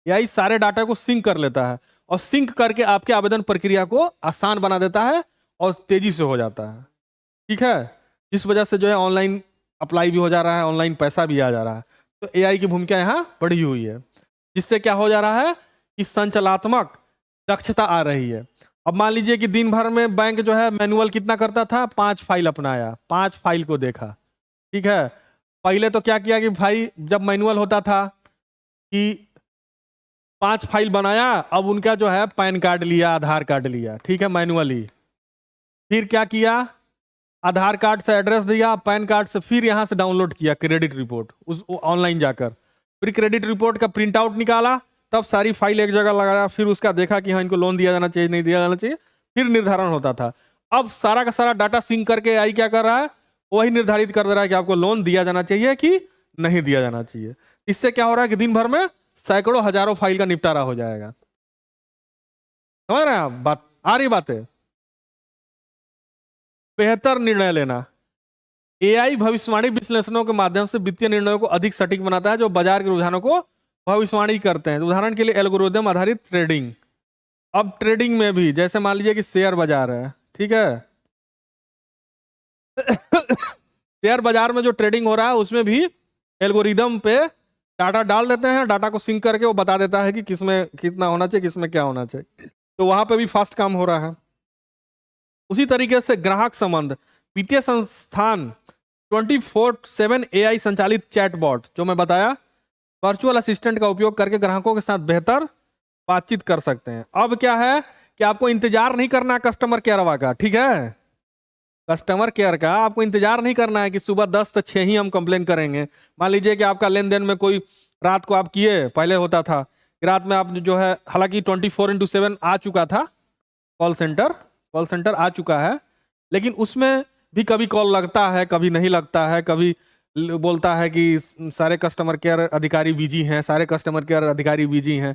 A: एआई सारे डाटा को सिंक कर लेता है और सिंक करके आपके आवेदन प्रक्रिया को आसान बना देता है और तेजी से हो जाता है। ठीक है, जिस वजह से जो है ऑनलाइन अप्लाई भी हो जा रहा है, ऑनलाइन पैसा भी आ जा रहा है। तो एआई की भूमिका यहाँ बढ़ी हुई है, जिससे क्या हो जा रहा है कि संचलात्मक दक्षता आ रही है। अब मान लीजिए कि दिन भर में बैंक जो है मैनुअल कितना करता था, 5 फाइल अपनाया, 5 फाइल को देखा। ठीक है, पहले तो क्या किया कि भाई जब मैनुअल होता था कि 5 फाइल बनाया, अब उनका जो है पैन कार्ड लिया, आधार कार्ड लिया। ठीक है, मैनुअली। फिर क्या किया, आधार कार्ड से एड्रेस दिया, पैन कार्ड से फिर यहाँ से डाउनलोड किया क्रेडिट रिपोर्ट उस ऑनलाइन जाकर, फिर क्रेडिट रिपोर्ट का प्रिंट आउट निकाला, तब सारी फाइल एक जगह लगाया, फिर उसका देखा कि हाँ इनको लोन दिया जाना चाहिए, नहीं दिया जाना चाहिए, फिर निर्धारण होता था। अब सारा का सारा डाटा सिंक करके एआई क्या कर रहा है, वही निर्धारित कर दे रहा है कि आपको लोन दिया जाना चाहिए कि नहीं दिया जाना चाहिए। इससे क्या हो रहा है कि दिन भर में सैकड़ों हजारों फाइल का निपटारा हो जाएगा। समझ रहे हैं आप बात? आ रही बात है? बेहतर निर्णय लेना। एआई भविष्यवाणी विश्लेषणों के माध्यम से वित्तीय निर्णयों को अधिक सटीक बनाता है, जो बाजार के रुझानों को भविष्यवाणी करते हैं। उदाहरण के लिए एल्गोरिदम आधारित ट्रेडिंग। अब ट्रेडिंग में भी जैसे मान लीजिए कि शेयर बाजार है, ठीक है शेयर बाजार में जो ट्रेडिंग हो रहा है उसमें भी एल्गोरिदम पे डाटा डाल देते हैं, डाटा को सिंक करके वो बता देता है कि किसमें कितना होना चाहिए, किसमें क्या होना चाहिए, तो वहां पे भी फास्ट काम हो रहा है। उसी तरीके से ग्राहक संबंध। वित्तीय संस्थान 24/7 एआई संचालित चैटबॉट जो मैं बताया, वर्चुअल असिस्टेंट का उपयोग करके ग्राहकों के साथ बेहतर बातचीत कर सकते हैं। अब क्या है कि आपको इंतजार नहीं करना कस्टमर केयर का। ठीक है, कस्टमर केयर का आपको इंतजार नहीं करना है कि सुबह 10 से 6 ही हम कंप्लेन करेंगे। मान लीजिए कि आपका लेन देन में कोई रात को आप किए, पहले होता था रात में आप जो है, हालांकि 24/7 आ चुका था कॉल सेंटर आ चुका है, लेकिन उसमें भी कभी कॉल लगता है, कभी नहीं लगता है, कभी बोलता है कि सारे कस्टमर केयर अधिकारी बिजी हैं, सारे कस्टमर केयर अधिकारी बिजी हैं।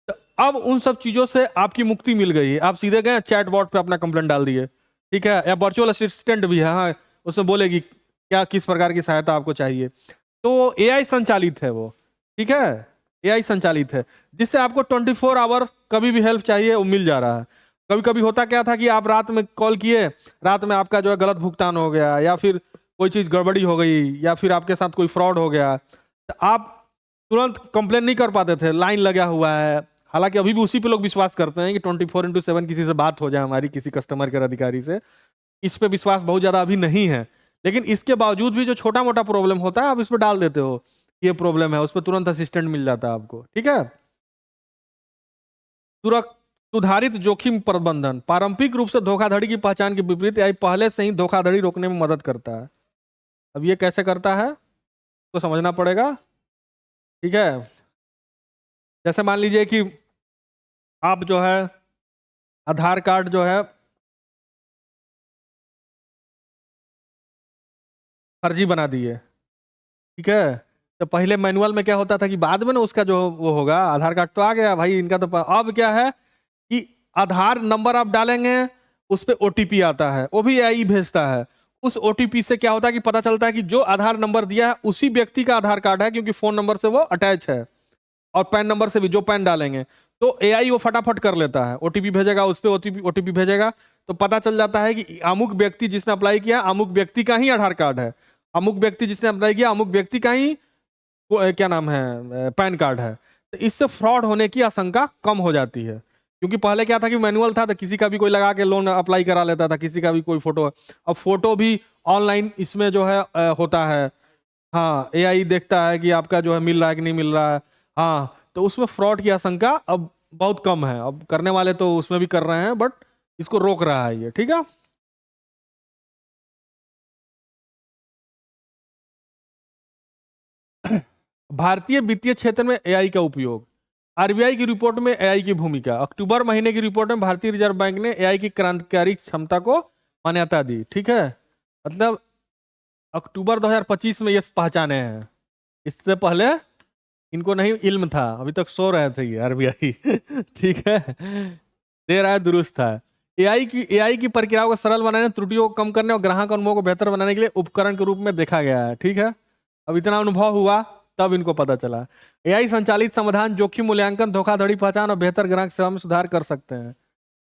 A: तो अब उन सब चीजों से आपकी मुक्ति मिल गई है। आप सीधे गए चैट बॉट पे अपना कंप्लेंट डाल दिए, ठीक है, या वर्चुअल असिस्टेंट भी है, हाँ, उसमें बोलेगी क्या किस प्रकार की सहायता आपको चाहिए। तो एआई संचालित है वो, ठीक है, एआई संचालित है, जिससे आपको 24 आवर कभी भी हेल्प चाहिए वो मिल जा रहा है। कभी कभी होता क्या था कि आप रात में कॉल किए, रात में आपका जो है गलत भुगतान हो गया, या फिर कोई चीज गड़बड़ी हो गई, या फिर आपके साथ कोई फ्रॉड हो गया, तो आप तुरंत कंप्लेन नहीं कर पाते थे, लाइन लगा हुआ है। हालांकि अभी भी उसी पे लोग विश्वास करते हैं कि 24/7 किसी से बात हो जाए हमारी, किसी कस्टमर केयर अधिकारी से। इस पे विश्वास बहुत ज्यादा अभी नहीं है, लेकिन इसके बावजूद भी जो छोटा मोटा प्रॉब्लम होता है आप इस पर डाल देते हो, ये प्रॉब्लम है, उस पर तुरंत असिस्टेंट मिल जाता है आपको, ठीक है। सुधारित जोखिम प्रबंधन, पारंपरिक रूप से धोखाधड़ी की पहचान के विपरीत एआई पहले से ही धोखाधड़ी रोकने में मदद करता है। अब ये कैसे करता है तो समझना पड़ेगा, ठीक है। जैसे मान लीजिए कि आप जो है आधार कार्ड जो है फर्जी बना दिए, ठीक है। तो पहले मैनुअल में क्या होता था कि बाद में ना उसका जो वो होगा, आधार कार्ड तो आ गया भाई इनका, तो अब क्या है कि आधार नंबर आप डालेंगे, उस पर ओटीपी आता है, वो भी एआई भेजता है। उस ओटीपी से क्या होता है कि पता चलता है कि जो आधार नंबर दिया है उसी व्यक्ति का आधार कार्ड है, क्योंकि फोन नंबर से वो अटैच है, और पैन नंबर से भी, जो पैन डालेंगे तो एआई वो फटाफट कर लेता है, ओटीपी भेजेगा, उस पर ओटीपी भेजेगा, तो पता चल जाता है कि अमुक व्यक्ति जिसने अप्लाई किया अमुक व्यक्ति का ही आधार कार्ड है, अमुक व्यक्ति जिसने अप्लाई किया अमुक व्यक्ति का ही क्या नाम है पैन कार्ड है। तो इससे फ्रॉड होने की आशंका कम हो जाती है, क्योंकि पहले क्या था कि मैनुअल था, तो किसी का भी कोई लगा के लोन अप्लाई करा लेता था, किसी का भी कोई फोटो। अब फोटो भी ऑनलाइन इसमें जो है होता है, हाँ, एआई देखता है कि आपका जो है मिल रहा है कि नहीं मिल रहा है, हाँ, तो उसमें फ्रॉड की आशंका अब बहुत कम है। अब करने वाले तो उसमें भी कर रहे हैं, बट इसको रोक रहा है ये, ठीक है। भारतीय वित्तीय क्षेत्र में एआई का उपयोग, आरबीआई की रिपोर्ट में एआई की भूमिका, अक्टूबर महीने की रिपोर्ट में भारतीय रिजर्व बैंक ने एआई की क्रांतिकारी क्षमता को मान्यता दी, ठीक है। मतलब अक्टूबर 2025 में ये पहचाने हैं, इससे पहले इनको नहीं इल्म था, अभी तक सो रहे थे ये आरबीआई ठीक है, देर आए दुरुस्त था। एआई की प्रक्रियाओं को सरल बनाने, त्रुटियों को कम करने और ग्राहक अनुभव को बेहतर बनाने के लिए उपकरण के रूप में देखा गया है, ठीक है। अब इतना अनुभव हुआ तब इनको पता चला। एआई संचालित समाधान जोखिम मूल्यांकन, धोखाधड़ी पहचान और बेहतर ग्राहक सेवा में सुधार कर सकते हैं,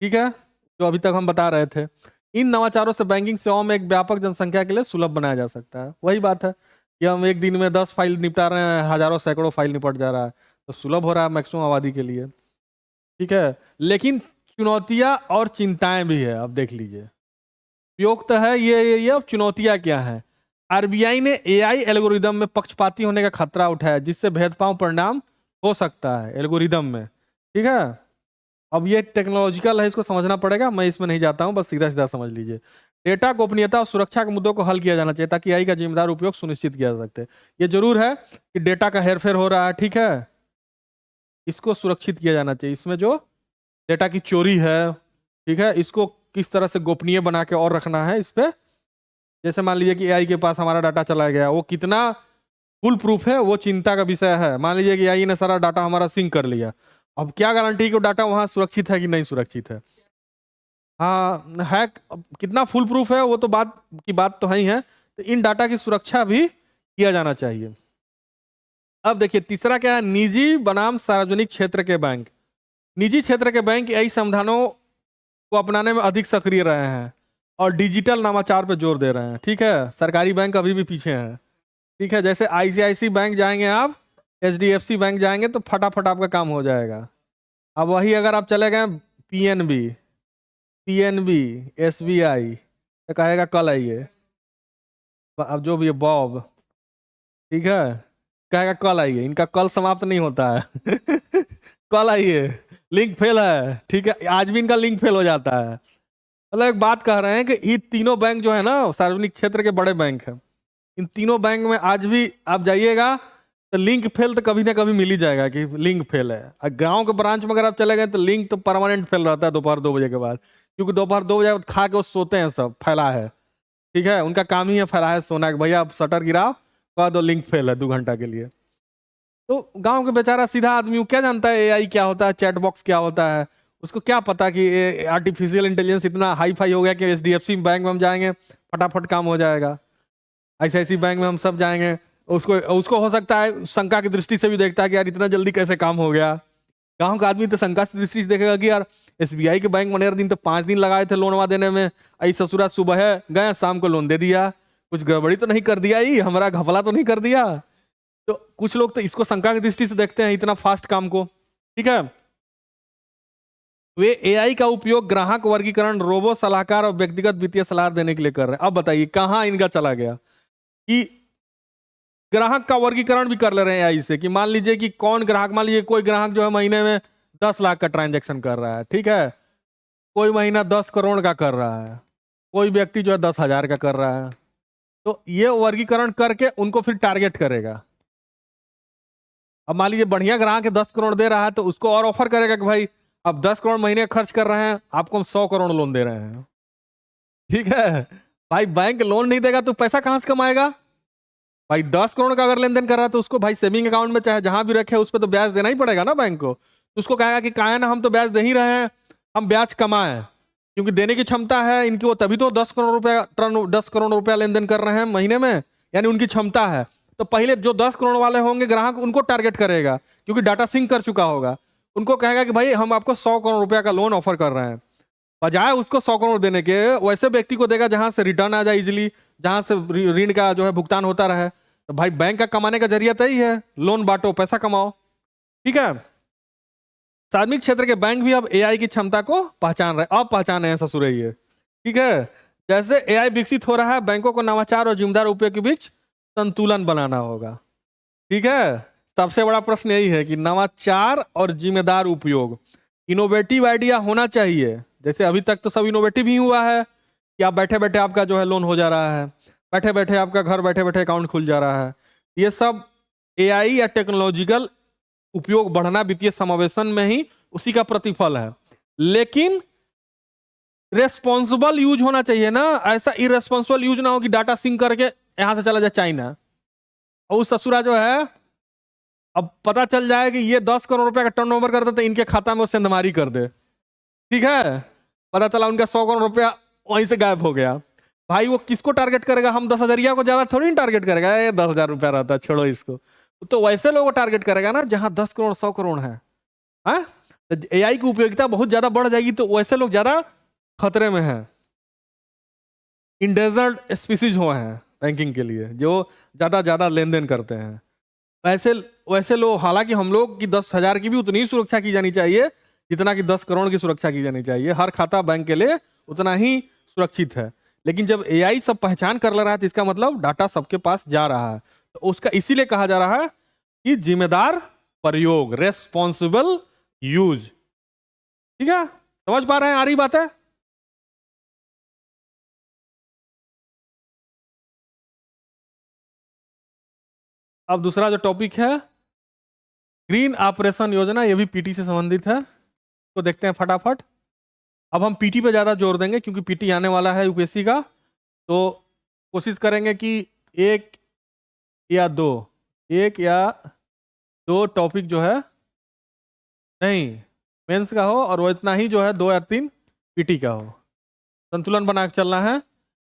A: ठीक है, जो अभी तक हम बता रहे थे। इन नवाचारों से बैंकिंग सेवाओं में एक व्यापक जनसंख्या के लिए सुलभ बनाया जा सकता है। वही बात है कि हम एक दिन में 10 फाइल निपटा रहे हैं, हजारों सैकड़ों फाइल निपट जा रहा है, तो सुलभ हो रहा है मैक्सिमम आबादी के लिए, ठीक है। लेकिन चुनौतियां और चिंताएं भी है, अब देख लीजिए। उपयोग तो है ये, अब चुनौतियां क्या है। आरबीआई ने एआई एल्गोरिदम में पक्षपाती होने का खतरा उठाया, जिससे भेदभाव परिणाम हो सकता है एल्गोरिदम में, ठीक है। अब ये टेक्नोलॉजिकल है, इसको समझना पड़ेगा, मैं इसमें नहीं जाता हूं, बस सीधा सीधा समझ लीजिए। डेटा गोपनीयता और सुरक्षा के मुद्दों को हल किया जाना चाहिए, ताकि एआई का जिम्मेदार उपयोग सुनिश्चित किया जा सकते। ये जरूर है कि डेटा का हेरफेर हो रहा है, ठीक है, इसको सुरक्षित किया जाना चाहिए। इसमें जो डेटा की चोरी है, ठीक है, इसको किस तरह से गोपनीय बना के और रखना है इस पे। जैसे मान लीजिए कि एआई के पास हमारा डाटा चला गया, वो कितना फुल प्रूफ है वो चिंता का विषय है। मान लीजिए कि एआई ने सारा डाटा हमारा सिंक कर लिया, अब क्या गारंटी कि वो डाटा वहां सुरक्षित है कि नहीं सुरक्षित है। हाँ है, कितना फुल प्रूफ है वो तो बात की बात तो है ही है। तो इन डाटा की सुरक्षा भी किया जाना चाहिए। अब देखिए तीसरा क्या है, निजी बनाम सार्वजनिक क्षेत्र के बैंक। निजी क्षेत्र के बैंक एआई समाधानों को अपनाने में अधिक सक्रिय रहे हैं और डिजिटल नवाचार पे जोर दे रहे हैं, ठीक है। सरकारी बैंक अभी भी पीछे हैं, ठीक है। जैसे आईसीआईसी बैंक जाएंगे आप, एचडीएफसी बैंक जाएंगे तो फटाफट आपका काम हो जाएगा। अब वही अगर आप चले गए पीएनबी, एसबीआई, तो कहेगा कल आइए। अब जो भी है बॉब, ठीक है, कहेगा कल आइए, इनका कल समाप्त नहीं होता है कल आइए, लिंक फेल है, ठीक है, आज भी इनका लिंक फेल हो जाता है। मतलब एक बात कह रहे हैं कि ये तीनों बैंक जो है ना सार्वजनिक क्षेत्र के बड़े बैंक हैं, इन तीनों बैंक में आज भी आप जाइएगा तो लिंक फेल तो कभी ना कभी मिल ही जाएगा कि लिंक फेल है। और गांव के ब्रांच में अगर आप चले गए तो लिंक तो परमानेंट फेल रहता है दोपहर 2 बजे के बाद, क्योंकि दोपहर 2 बजे खा के वो सोते हैं, सब फैला है, ठीक है, उनका काम ही है फैलाए सोना कि भैया आप शटर गिराओ, कह दो लिंक फेल है 2 घंटा के लिए। तो गांव के बेचारा सीधा आदमी वो क्या जानता है एआई क्या होता है, चैट बॉक्स क्या होता है, उसको क्या पता कि आर्टिफिशियल इंटेलिजेंस इतना हाई फाई हो गया कि एचडीएफसी बैंक में हम जाएंगे फटाफट काम हो जाएगा, आईसीआईसी बैंक में हम सब जाएंगे। उसको उसको हो सकता है शंका की दृष्टि से भी देखता है कि यार इतना जल्दी कैसे काम हो गया। गांव का आदमी तो शंका की दृष्टि से देखेगा कि यार एसबीआई के बैंक मनेर दिन तो 5 दिन लगाए थे लोन वहाँ देने में, आई ससुरा सुबह गए शाम को लोन दे दिया, कुछ गड़बड़ी तो नहीं कर दिया, ही हमारा घपला तो नहीं कर दिया। तो कुछ लोग तो इसको शंका की दृष्टि से देखते हैं इतना फास्ट काम को। ठीक है, वे एआई का उपयोग ग्राहक वर्गीकरण, रोबो सलाहकार और व्यक्तिगत वित्तीय सलाह देने के लिए कर रहे हैं। अब बताइए कहां इनका चला गया कि ग्राहक का वर्गीकरण भी कर ले रहे हैं एआई से, कि मान लीजिए कि कौन ग्राहक, मान लीजिए कोई ग्राहक जो है महीने में 10 लाख का ट्रांजैक्शन कर रहा है, ठीक है, कोई महीना 10 करोड़ का कर रहा है, कोई व्यक्ति जो है 10,000 का कर रहा है। तो ये वर्गीकरण करके उनको फिर टारगेट करेगा। अब मान लीजिए बढ़िया ग्राहक है 10 करोड़ दे रहा है तो उसको और ऑफर करेगा कि भाई अब 10 करोड़ महीने खर्च कर रहे हैं, आपको हम 100 करोड़ लोन दे रहे हैं। ठीक है भाई, बैंक लोन नहीं देगा तो पैसा कहां से कमाएगा भाई? 10 करोड़ का अगर लेन देन कर रहा है तो उसको भाई सेविंग अकाउंट में चाहे जहां भी रखे उस पर तो ब्याज देना ही पड़ेगा ना बैंक को। तो उसको कहेगा कि काहे ना हम तो ब्याज दे ही रहे हैं, हम ब्याज कमाएं, क्योंकि देने की क्षमता है इनकी, वो तभी तो 10 करोड़ रुपया 10 करोड़ रुपया लेन देन कर रहे हैं महीने में, यानी उनकी क्षमता है। तो पहले जो 10 करोड़ वाले होंगे ग्राहक उनको टारगेट करेगा, क्योंकि डाटा सिंक कर चुका होगा। उनको कहेगा कि भाई हम आपको 100 करोड़ रुपया का लोन ऑफर कर रहे हैं, बजाय उसको 100 करोड़ देने के वैसे व्यक्ति को देगा जहां से रिटर्न आ जाए इजिली, जहां से ऋण का जो है भुगतान होता रहे। तो भाई बैंक का कमाने का जरिया तो ही है, लोन बांटो पैसा कमाओ। ठीक है, सार्वजनिक क्षेत्र के बैंक भी अब एआई की क्षमता को पहचान रहे, अब पहचाने हैं ससुरे ये। ठीक है, जैसे एआई विकसित हो रहा है, बैंकों को नवाचार और जिम्मेदार उपयोग के बीच संतुलन बनाना होगा। ठीक है, सबसे बड़ा प्रश्न यही है कि नवाचार और जिम्मेदार उपयोग, इनोवेटिव आइडिया होना चाहिए। जैसे अभी तक तो सब इनोवेटिव ही हुआ है कि आप बैठे बैठे आपका जो है लोन हो जा रहा है, बैठे बैठे आपका घर बैठे बैठे अकाउंट खुल जा रहा है। ये सब एआई या टेक्नोलॉजिकल उपयोग बढ़ना वित्तीय समावेशन में ही उसी का प्रतिफल है। लेकिन रेस्पॉन्सिबल यूज होना चाहिए ना, ऐसा इरेस्पॉन्सिबल यूज ना हो कि डाटा सिंक करके यहां से चला जाए चाइना, और उस ससुरा जो है अब पता चल जाए कि ये 10 करोड़ रुपया का टर्नओवर करता तो इनके खाता में वो सेंधमारी कर दे। ठीक है, पता चला उनका 100 करोड़ रुपया वहीं से गायब हो गया। भाई वो किसको टारगेट करेगा? हम 10,000 को ज्यादा थोड़ी टारगेट करेगा, ये 10,000 रुपया रहता है छोड़ो इसको। तो वैसे लोगों को टारगेट करेगा ना जहां 10 करोड़ 100 करोड़ है। हाँ, एआई की उपयोगिता बहुत ज्यादा बढ़ जाएगी तो वैसे लोग ज्यादा खतरे में हैं। इंडेंजर्ड स्पीसीज हुए हैं बैंकिंग के लिए, जो ज्यादा लेन देन करते हैं। वैसे लोग, हालांकि हम लोग की 10,000 की भी उतनी ही सुरक्षा की जानी चाहिए जितना कि 10 करोड़ की सुरक्षा की जानी चाहिए। हर खाता बैंक के लिए उतना ही सुरक्षित है। लेकिन जब एआई सब पहचान कर ले रहा है तो इसका मतलब डाटा सबके पास जा रहा है, तो उसका इसीलिए कहा जा रहा है कि जिम्मेदार प्रयोग, रेस्पॉन्सिबल यूज। ठीक है, समझ पा रहे हैं? आ रही बात है? अब दूसरा जो टॉपिक है ग्रीन ऑपरेशन योजना, ये भी पीटी से संबंधित है, तो देखते हैं फटाफट। अब हम पीटी पे ज्यादा जोर देंगे क्योंकि पीटी आने वाला है यूपीएससी का, तो कोशिश करेंगे कि एक या दो टॉपिक जो है नहीं मेंस का हो, और वो इतना ही जो है 2 या 3 पीटी का हो। संतुलन बना के चलना है।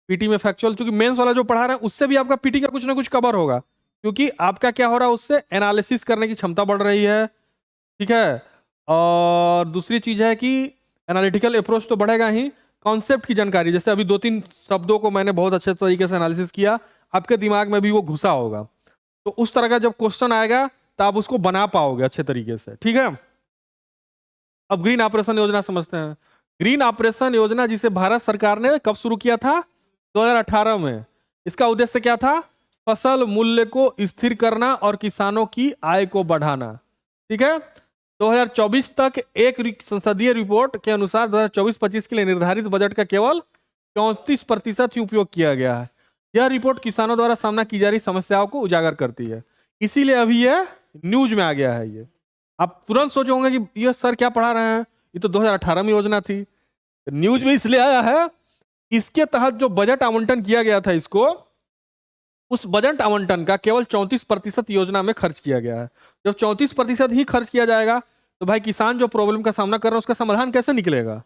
A: पीटी में फैक्चुअल, क्योंकि मेंस वाला जो पढ़ा रहे हैं उससे भी आपका पीटी का कुछ ना कुछ कवर होगा, क्योंकि आपका क्या हो रहा है उससे एनालिसिस करने की क्षमता बढ़ रही है। ठीक है, और दूसरी चीज है कि एनालिटिकल अप्रोच तो बढ़ेगा ही, कॉन्सेप्ट की जानकारी, जैसे अभी 2-3 शब्दों को मैंने बहुत अच्छे तरीके से एनालिसिस किया, आपके दिमाग में भी वो घुसा होगा, तो उस तरह का जब क्वेश्चन आएगा तो आप उसको बना पाओगे अच्छे तरीके से। ठीक है, अब ग्रीन ऑपरेशन योजना समझते हैं। ग्रीन ऑपरेशन योजना जिसे भारत सरकार ने कब शुरू किया था? 2018 में। इसका उद्देश्य क्या था? फसल मूल्य को स्थिर करना और किसानों की आय को बढ़ाना। ठीक है, 2024 तक एक संसदीय रिपोर्ट के अनुसार 2024-25 के लिए निर्धारित बजट का केवल 34% ही उपयोग किया गया है। यह रिपोर्ट किसानों द्वारा सामना की जा रही समस्याओं को उजागर करती है, इसीलिए अभी यह न्यूज में आ गया है। ये आप तुरंत सोचोगे कि ये सर क्या पढ़ा रहे हैं, ये तो 2018 में योजना थी। न्यूज में इसलिए आया है इसके तहत जो बजट आवंटन किया गया था इसको, उस बजट आवंटन का केवल 34% योजना में खर्च किया गया है। जब 34% ही खर्च किया जाएगा तो भाई किसान जो प्रॉब्लम का सामना कर रहे हैं उसका समाधान कैसे निकलेगा?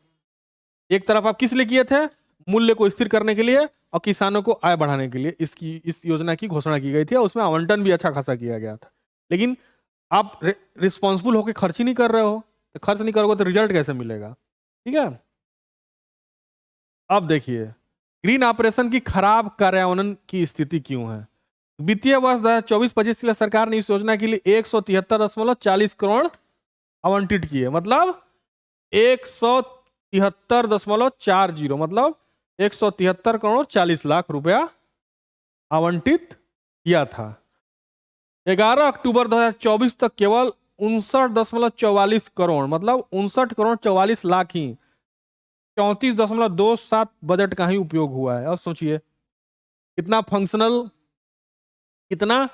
A: एक तरफ आप किस लिए किए थे? मूल्य को स्थिर करने के लिए और किसानों को आय बढ़ाने के लिए इस योजना की घोषणा की गई थी और उसमें आवंटन भी अच्छा खासा किया गया था। लेकिन आप रिस्पॉन्सिबल होकर खर्च ही नहीं कर रहे हो, तो खर्च नहीं करोगे तो रिजल्ट कैसे मिलेगा? ठीक है, अब देखिए ग्रीन ऑपरेशन की खराब कार्यान्वयन की स्थिति क्यों है। वित्तीय वर्ष 2024-25 के लिए सरकार ने इस योजना के लिए 173.40 करोड़ आवंटित किए, मतलब 173.40, मतलब 173 करोड़ 40 लाख रुपया आवंटित किया था। 11 अक्टूबर 2024 तक केवल 59.44 करोड़, मतलब 59 करोड़ 44 लाख ही 34.27 बजट का ही उपयोग हुआ है। अब सोचिए कितना फंक्शनल, कितना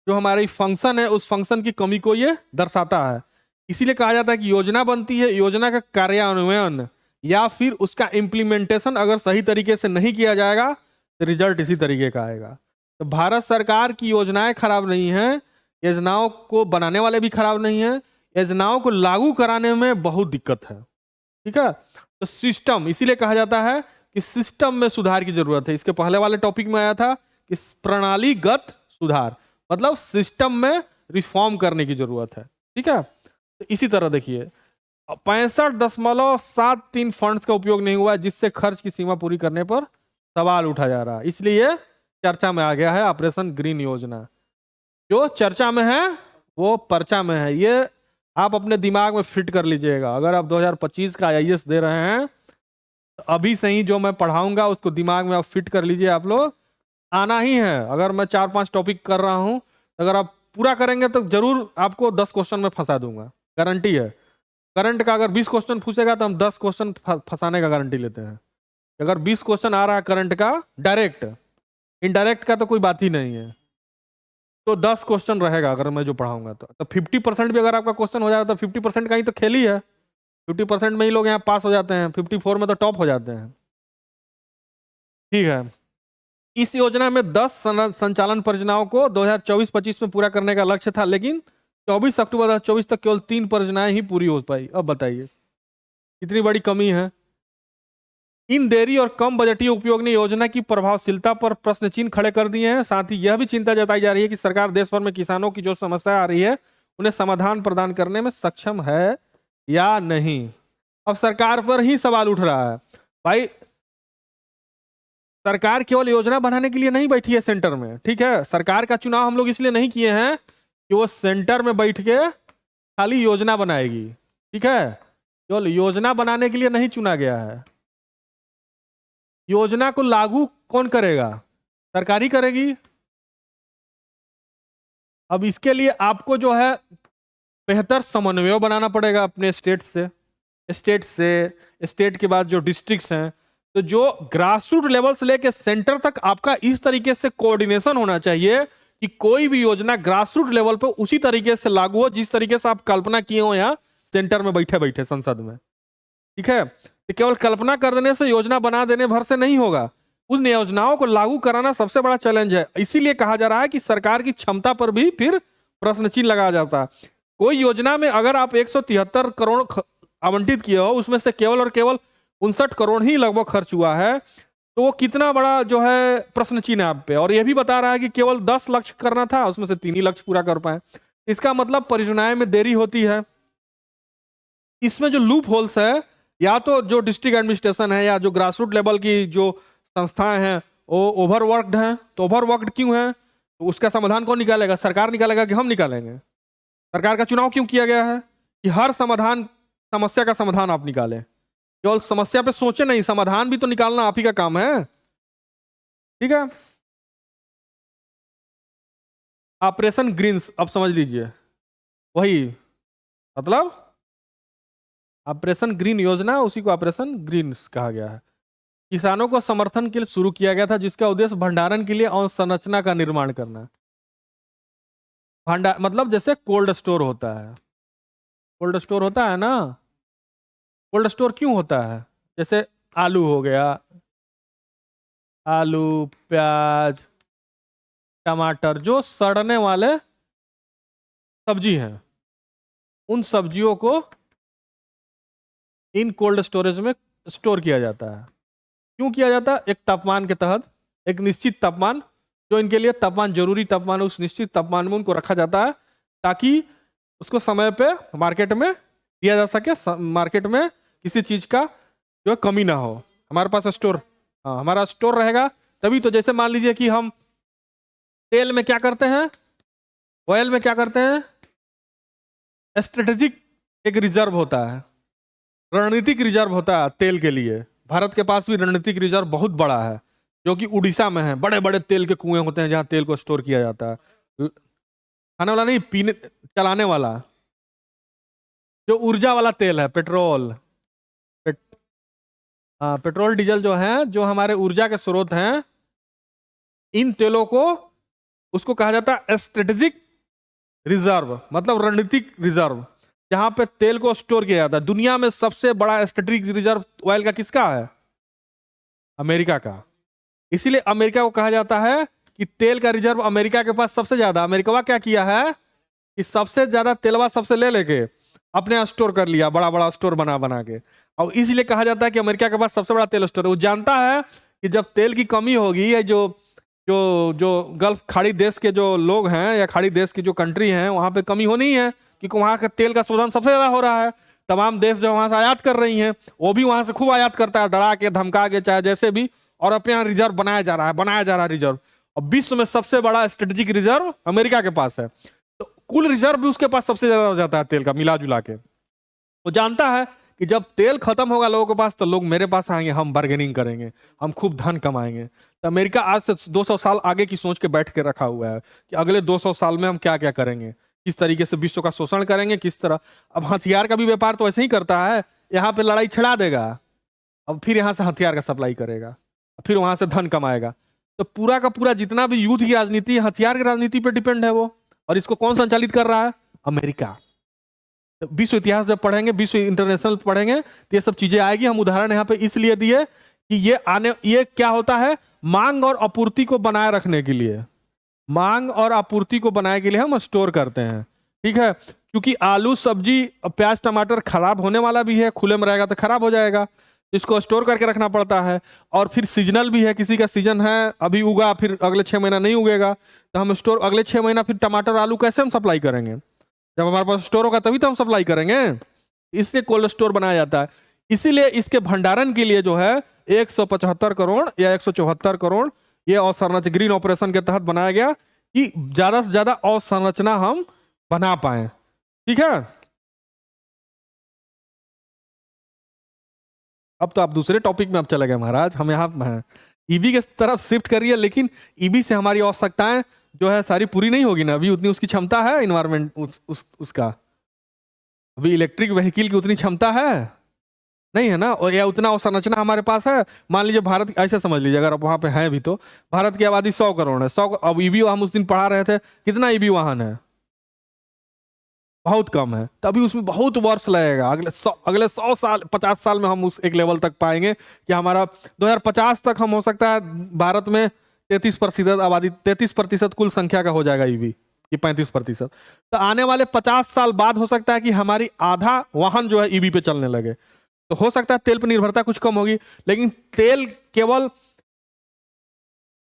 A: जो हमारी फंक्शन है उस फंक्शन की कमी को ये दर्शाता है। इसीलिए कहा जाता है कि योजना बनती है, योजना का कार्यान्वयन या फिर उसका इम्प्लीमेंटेशन अगर सही तरीके से नहीं किया जाएगा तो रिजल्ट इसी तरीके का आएगा। तो भारत सरकार की योजनाएं खराब नहीं है, योजनाओं को बनाने वाले भी खराब नहीं है, योजनाओं को लागू कराने में बहुत दिक्कत है। ठीक है, तो सिस्टम, इसीलिए कहा जाता है कि सिस्टम में सुधार की जरूरत है। इसके पहले वाले टॉपिक में आया था कि प्रणालीगत सुधार, मतलब सिस्टम में रिफॉर्म करने की जरूरत है। ठीक है, तो इसी तरह देखिए 65.73 फंड्स का उपयोग नहीं हुआ जिससे खर्च की सीमा पूरी करने पर सवाल उठा जा रहा है, इसलिए चर्चा में आ गया है ऑपरेशन ग्रीन योजना। जो चर्चा में है वो पर्चा में है, ये आप अपने दिमाग में फिट कर लीजिएगा। अगर आप 2025 का IAS दे रहे हैं तो अभी से ही जो मैं पढ़ाऊंगा उसको दिमाग में आप फिट कर लीजिए। आप लोग आना ही है, अगर मैं 4-5 टॉपिक कर रहा हूं अगर आप पूरा करेंगे तो जरूर आपको 10 क्वेश्चन में फंसा दूंगा, गारंटी है। करंट का अगर 20 क्वेश्चन पूछेगा तो हम 10 क्वेश्चन फंसाने का गारंटी लेते हैं। अगर 20 क्वेश्चन आ रहा है करंट का डायरेक्ट, इनडायरेक्ट का तो कोई बात ही नहीं है, तो 10 क्वेश्चन रहेगा अगर मैं जो पढ़ाऊंगा तो 50% भी अगर आपका क्वेश्चन हो जाएगा तो 50% का ही तो खेल ही है। 50% में ही लोग यहाँ पास हो जाते हैं, 54 में तो टॉप हो जाते हैं। ठीक है, इस योजना में 10 संचालन परियोजनाओं को 2024-25 में पूरा करने का लक्ष्य था, लेकिन 24 अक्टूबर 2024 तक केवल 3 परियोजनाएं ही पूरी हो पाई। अब बताइए कितनी बड़ी कमी है। इन देरी और कम बजटीय उपयोग ने योजना की प्रभावशीलता पर प्रश्न चिन्ह खड़े कर दिए हैं। साथ ही यह भी चिंता जताई जा रही है कि सरकार देश भर में किसानों की जो समस्या आ रही है उन्हें समाधान प्रदान करने में सक्षम है या नहीं। अब सरकार पर ही सवाल उठ रहा है। भाई सरकार केवल योजना बनाने के लिए नहीं बैठी है सेंटर में, ठीक है, सरकार का चुनाव हम लोग इसलिए नहीं किए हैं कि वो सेंटर में बैठ के खाली योजना बनाएगी। ठीक है, केवल योजना बनाने के लिए नहीं चुना गया है। योजना को लागू कौन करेगा? सरकार ही करेगी। अब इसके लिए आपको जो है बेहतर समन्वय बनाना पड़ेगा अपने स्टेट से, स्टेट के बाद जो डिस्ट्रिक्ट्स हैं, तो जो ग्रासरूट लेवल से लेके सेंटर तक आपका इस तरीके से कोऑर्डिनेशन होना चाहिए कि कोई भी योजना ग्रासरूट लेवल पर उसी तरीके से लागू हो जिस तरीके से आप कल्पना किए हो यहाँ सेंटर में बैठे बैठे संसद में। ठीक है, तो केवल कल्पना कर देने से, योजना बना देने भर से नहीं होगा, उन योजनाओं को लागू कराना सबसे बड़ा चैलेंज है। इसीलिए कहा जा रहा है कि सरकार की क्षमता पर भी फिर प्रश्न चिन्ह लगाया जाता है। कोई योजना में अगर आप 173 करोड़ आवंटित किए हो, उसमें से केवल और केवल 59 करोड़ ही लगभग खर्च हुआ है, तो वो कितना बड़ा जो है प्रश्न चिन्ह है आप पे। और यह भी बता रहा है कि केवल 10 लक्ष्य करना था, उसमें से 3 ही लक्ष्य पूरा कर पाए। इसका मतलब परियोजनाएं में देरी होती है। इसमें जो लूप होल्स है, या तो जो डिस्ट्रिक्ट एडमिनिस्ट्रेशन है या जो ग्रासरूट लेवल की जो संस्थाएं हैं वो ओवरवर्कड हैं। तो ओवरवर्कड क्यों है, तो उसका समाधान कौन निकालेगा? सरकार निकालेगा कि हम निकालेंगे? सरकार का चुनाव क्यों किया गया है कि हर समस्या का समाधान आप निकालें? केवल समस्या पे सोचे नहीं, समाधान भी तो निकालना आप ही का काम है। ठीक है, ऑपरेशन ग्रीन्स अब समझ लीजिए, वही मतलब ऑपरेशन ग्रीन योजना, उसी को ऑपरेशन ग्रीन्स कहा गया है। किसानों को समर्थन के लिए शुरू किया गया था जिसका उद्देश्य भंडारण के लिए अवसंरचना का निर्माण करना। भंडार मतलब जैसे कोल्ड स्टोर होता है, कोल्ड स्टोर होता है ना, कोल्ड स्टोर क्यों होता है? जैसे आलू हो गया, आलू, प्याज, टमाटर, जो सड़ने वाले सब्जी हैं, उन सब्जियों को इन कोल्ड स्टोरेज में स्टोर किया जाता है। क्यों किया जाता है? एक तापमान के तहत, एक निश्चित तापमान, जो इनके लिए तापमान जरूरी तापमान है, उस निश्चित तापमान में उनको रखा जाता है ताकि उसको समय पे मार्केट में दिया जा सके, मार्केट में किसी चीज का जो है कमी ना हो। हमारे पास स्टोर, हाँ हमारा स्टोर रहेगा तभी तो। जैसे मान लीजिए कि हम तेल में क्या करते हैं, ऑयल में क्या करते हैं, स्ट्रेटेजिक एक रिजर्व होता है, रणनीतिक रिजर्व होता है तेल के लिए। भारत के पास भी रणनीतिक रिजर्व बहुत बड़ा है, जो कि उड़ीसा में है। बड़े बड़े तेल के कुएं होते हैं जहां तेल को स्टोर किया जाता है। खाने वाला नहीं, पीने चलाने वाला, जो ऊर्जा वाला तेल है, पेट्रोल, हाँ पेट्रोल डीजल जो है, जो हमारे ऊर्जा के स्रोत हैं, इन तेलों को, उसको कहा जाता है स्ट्रेटेजिक रिजर्व, मतलब रणनीतिक रिजर्व, जहां पे तेल को स्टोर किया जाता है। दुनिया में सबसे बड़ा स्ट्रेटेजिक रिजर्व ऑयल का किसका है? अमेरिका का। इसीलिए अमेरिका को कहा जाता है कि तेल का रिजर्व अमेरिका के पास सबसे ज्यादा। अमेरिका क्या किया है कि सबसे ज्यादा तेलवा सबसे ले लेके अपने यहाँ स्टोर कर लिया, बड़ा बड़ा स्टोर बना बना के। और इसलिए कहा जाता है कि अमेरिका के पास सबसे बड़ा तेल स्टोर है। वो जानता है कि जब तेल की कमी होगी, या जो जो जो गल्फ खाड़ी देश के जो लोग हैं, या खाड़ी देश की जो कंट्री हैं, वहां पे कमी होनी है, क्योंकि वहां का तेल का शोधन सबसे ज्यादा हो रहा है। तमाम देश जो वहां से आयात कर रही हैं, वो भी वहां से खूब आयात करता है, डरा के धमका के चाहे जैसे भी, और अपने यहाँ रिजर्व बनाया जा रहा है, बनाया जा रहा है रिजर्व। और विश्व में सबसे बड़ा स्ट्रेटेजिक रिजर्व अमेरिका के पास है। तो कुल रिजर्व भी उसके पास सबसे ज्यादा हो जाता है तेल का, मिला जुला के। वो जानता है कि जब तेल खत्म होगा लोगों के पास, तो लोग मेरे पास आएंगे, हम बार्गेनिंग करेंगे, हम खूब धन कमाएंगे। तो अमेरिका आज से 200 साल आगे की सोच के बैठ के रखा हुआ है कि अगले 200 साल में हम क्या क्या करेंगे, किस तरीके से विश्व का शोषण करेंगे, किस तरह। अब हथियार का भी व्यापार तो ऐसे ही करता है, यहाँ पे लड़ाई छिड़ा देगा, अब फिर यहाँ से हथियार का सप्लाई करेगा, फिर वहां से धन कमाएगा। तो पूरा का पूरा जितना भी युद्ध की राजनीति, हथियार की राजनीति पर डिपेंड है वो। और इसको कौन संचालित कर रहा है? अमेरिका। विश्व इतिहास जब पढ़ेंगे, विश्व इंटरनेशनल पढ़ेंगे, तो ये सब चीजें आएगी। हम उदाहरण यहाँ पे इसलिए दिए कि ये क्या होता है, मांग और आपूर्ति को बनाए रखने के लिए, मांग और आपूर्ति को बनाए के लिए हम स्टोर करते हैं। ठीक है, क्योंकि आलू, सब्जी, प्याज, टमाटर खराब होने वाला भी है, खुले में रहेगा तो खराब हो जाएगा, इसको स्टोर करके रखना पड़ता है। और फिर सीजनल भी है, किसी का सीजन है अभी उगा, फिर अगले 6 महीना नहीं उगेगा, तो हम स्टोर, अगले 6 महीना फिर टमाटर आलू कैसे हम सप्लाई करेंगे? जब हमारे पास स्टोर होगा तभी तो हम सप्लाई करेंगे। इसलिए कोल्ड स्टोर बनाया जाता है। इसीलिए इसके भंडारण के लिए जो है 175 करोड़ या 174 करोड़ ये अवसंरचना ग्रीन ऑपरेशन के तहत बनाया गया, कि ज्यादा से ज्यादा अवसंरचना हम बना पाए। ठीक है, अब तो आप दूसरे टॉपिक में अब चले गए महाराज, हम यहाँ ईबी के तरफ शिफ्ट करिए। लेकिन ईबी से हमारी आवश्यकताएं जो है सारी पूरी नहीं होगी ना, अभी उतनी उसकी क्षमता है इन्वायरमेंट उसका, अभी इलेक्ट्रिक व्हीकल की उतनी क्षमता है नहीं है ना, और या उतना अवसंरचना हमारे पास है। मान लीजिए भारत, ऐसे समझ लीजिए अगर आप वहां पे हैं भी, तो भारत की आबादी 100 करोड़ है, 100, अब ईबी हम उस दिन पढ़ा रहे थे, कितना ईबी वाहन है? बहुत कम है। तभी उसमें बहुत वर्ष लगेगा, अगले 100 साल, 50 साल में हम उस एक लेवल तक पाएंगे कि हमारा 2050 तक हम, हो सकता है भारत में 33% आबादी, 33% कुल संख्या का हो जाएगा ईवी, ये 35%। तो आने वाले 50 साल बाद हो सकता है कि हमारी आधा वाहन जो है ईवी पे चलने लगे। तो हो सकता है तेल पर निर्भरता कुछ कम होगी, लेकिन तेल केवल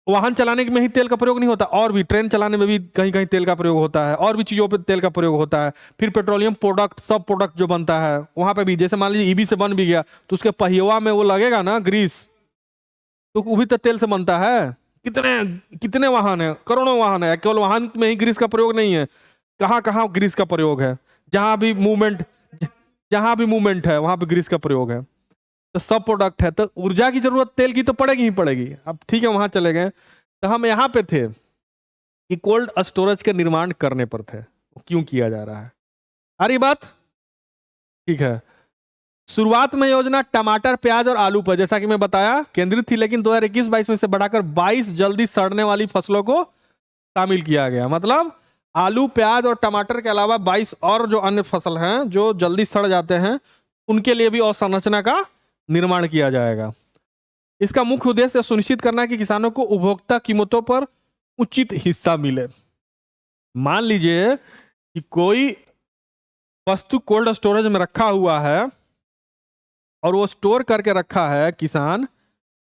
A: वाहन चलाने में ही तेल का प्रयोग नहीं होता, और भी ट्रेन चलाने में भी कहीं कहीं तेल का प्रयोग होता है, और भी चीजों पे तेल का प्रयोग होता है। फिर पेट्रोलियम प्रोडक्ट, सब प्रोडक्ट जो बनता है वहां पे भी, जैसे मान लीजिए ईबी से बन भी गया, तो उसके पहिया में वो लगेगा ना ग्रीस, तो वो भी तो तेल से बनता है। कितने कितने वाहन है, करोड़ों वाहन है, केवल वाहन में ही ग्रीस का प्रयोग नहीं है, कहाँ कहाँ ग्रीस का प्रयोग है, जहां भी मूवमेंट है वहां पे ग्रीस का प्रयोग है। तो सब प्रोडक्ट है, तो ऊर्जा की जरूरत तेल की तो पड़ेगी ही पड़ेगी। अब ठीक है, वहां चले गए, तो हम यहां पे थे कि कोल्ड स्टोरेज के निर्माण करने पर थे, क्यों किया जा रहा है, आ रही बात? ठीक है, शुरुआत में योजना टमाटर, प्याज और आलू पर, जैसा कि मैं बताया, केंद्रित थी, लेकिन 2021-22 में से बढ़ाकर 22 जल्दी सड़ने वाली फसलों को शामिल किया गया। मतलब आलू, प्याज और टमाटर के अलावा 22 और जो अन्य फसल हैं जो जल्दी सड़ जाते हैं, उनके लिए भी अवसंरचना का निर्माण किया जाएगा। इसका मुख्य उद्देश्य सुनिश्चित करना है कि किसानों को उपभोक्ता कीमतों पर उचित हिस्सा मिले। मान लीजिए कि कोई वस्तु कोल्ड स्टोरेज में रखा हुआ है और वो स्टोर करके रखा है किसान,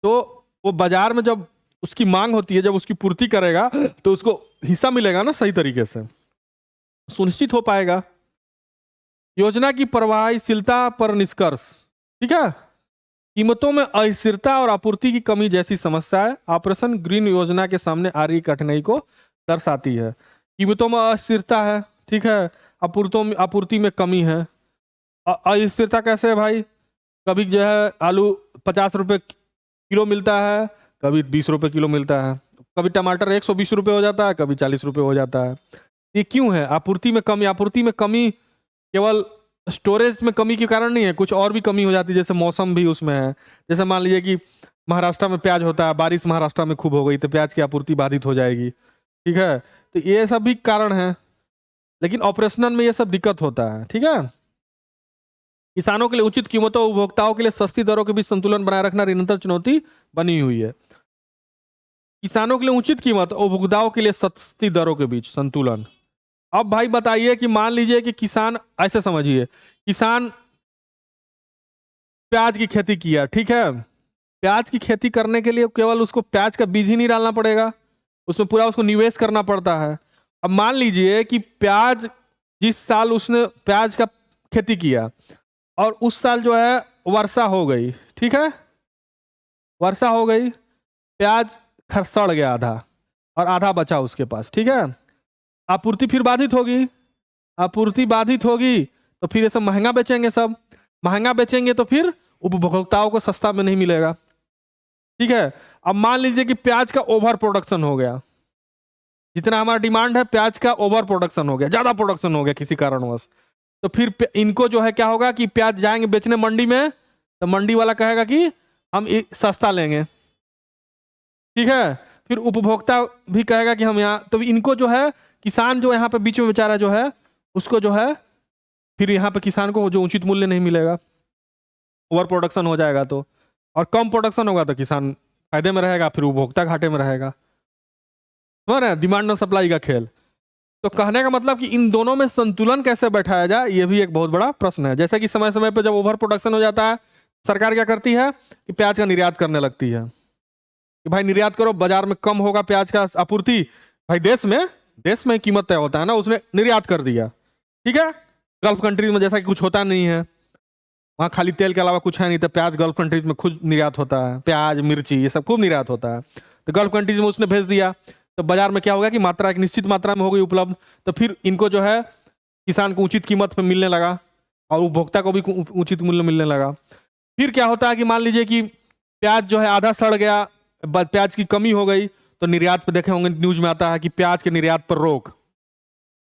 A: तो वो बाजार में जब उसकी मांग होती है, जब उसकी पूर्ति करेगा तो उसको हिस्सा मिलेगा ना, सही तरीके से सुनिश्चित हो पाएगा। योजना की प्रभावशीलता पर निष्कर्ष, ठीक है। कीमतों में अस्थिरता और आपूर्ति की कमी जैसी समस्याएं ऑपरेशन ग्रीन योजना के सामने आ रही कठिनाई को दर्शाती है। कीमतों में अस्थिरता है, ठीक है, आपूर्ति में कमी है। अस्थिरता कैसे है भाई? कभी जो है आलू 50 रुपये किलो मिलता है, कभी 20 रुपये किलो मिलता है, कभी टमाटर 120 रुपये हो जाता है, कभी 40 रुपये हो जाता है। ये क्यों है? आपूर्ति में कमी। आपूर्ति में कमी केवल स्टोरेज में कमी के कारण नहीं है, कुछ और भी कमी हो जाती है, जैसे मौसम भी उसमें है। जैसे मान लीजिए कि महाराष्ट्र में प्याज होता है, बारिश महाराष्ट्र में खूब हो गई तो प्याज की आपूर्ति बाधित हो जाएगी, ठीक है। तो ये सब भी कारण है, लेकिन ऑपरेशनल में ये सब दिक्कत होता है, ठीक है। किसानों के लिए उचित कीमतों, उपभोक्ताओं के लिए सस्ती दरों के बीच संतुलन बनाए रखना निरंतर चुनौती बनी हुई है। किसानों के लिए उचित कीमत, उपभोक्ताओं के लिए सस्ती दरों के बीच संतुलन। अब भाई बताइए कि मान लीजिए कि किसान, ऐसे समझिए, किसान प्याज की खेती किया, ठीक है। प्याज की खेती करने के लिए केवल उसको प्याज का बीज ही नहीं डालना पड़ेगा, उसमें पूरा उसको निवेश करना पड़ता है। अब मान लीजिए कि प्याज, जिस साल उसने प्याज का खेती किया और उस साल जो है वर्षा हो गई, ठीक है, वर्षा हो गई, प्याज सड़ गया आधा और आधा बचा उसके पास, ठीक है। आपूर्ति फिर बाधित होगी, आपूर्ति बाधित होगी तो फिर ये सब महंगा बेचेंगे, सब महंगा बेचेंगे तो फिर उपभोक्ताओं को सस्ता में नहीं मिलेगा, ठीक है। अब मान लीजिए कि प्याज का ओवर प्रोडक्शन हो गया, जितना हमारा डिमांड है प्याज का ओवर प्रोडक्शन हो गया, ज्यादा प्रोडक्शन हो गया किसी कारणवश, तो फिर इनको जो है क्या होगा कि प्याज जाएंगे बेचने मंडी में, तो मंडी वाला कहेगा कि हम सस्ता लेंगे, ठीक है। फिर उपभोक्ता भी कहेगा कि हम यहाँ, तो इनको जो है किसान जो यहाँ पे बीच में बेचारा जो है उसको जो है फिर यहाँ पे किसान को जो उचित मूल्य नहीं मिलेगा, ओवर प्रोडक्शन हो जाएगा तो, और कम प्रोडक्शन होगा तो किसान फायदे में रहेगा, फिर उपभोक्ता घाटे में रहेगा। समझ रहे हैं? डिमांड और सप्लाई का खेल। तो कहने का मतलब कि इन दोनों में संतुलन कैसे बैठाया जाए, ये भी एक बहुत बड़ा प्रश्न है। जैसे कि समय समय पर जब ओवर प्रोडक्शन हो जाता है, सरकार क्या करती है कि प्याज का निर्यात करने लगती है कि भाई निर्यात करो, बाजार में कम होगा प्याज का आपूर्ति, भाई देश में कीमत तय होता है ना, उसने निर्यात कर दिया, ठीक है। गल्फ कंट्रीज में जैसा कि कुछ होता नहीं है, वहाँ खाली तेल के अलावा कुछ है नहीं, तो प्याज गल्फ कंट्रीज में खुद निर्यात होता है, प्याज मिर्ची ये सब खूब निर्यात होता है। तो गल्फ कंट्रीज में उसने भेज दिया, तो बाजार में क्या होगा कि मात्रा एक निश्चित मात्रा में हो गई उपलब्ध, तो फिर इनको जो है किसान को उचित कीमत पर मिलने लगा और उपभोक्ता को भी उचित मूल्य मिलने लगा। फिर क्या होता है कि मान लीजिए कि प्याज जो है आधा सड़ गया, प्याज की कमी हो गई, तो निर्यात पर देखे होंगे न्यूज में आता है कि प्याज के निर्यात पर रोक।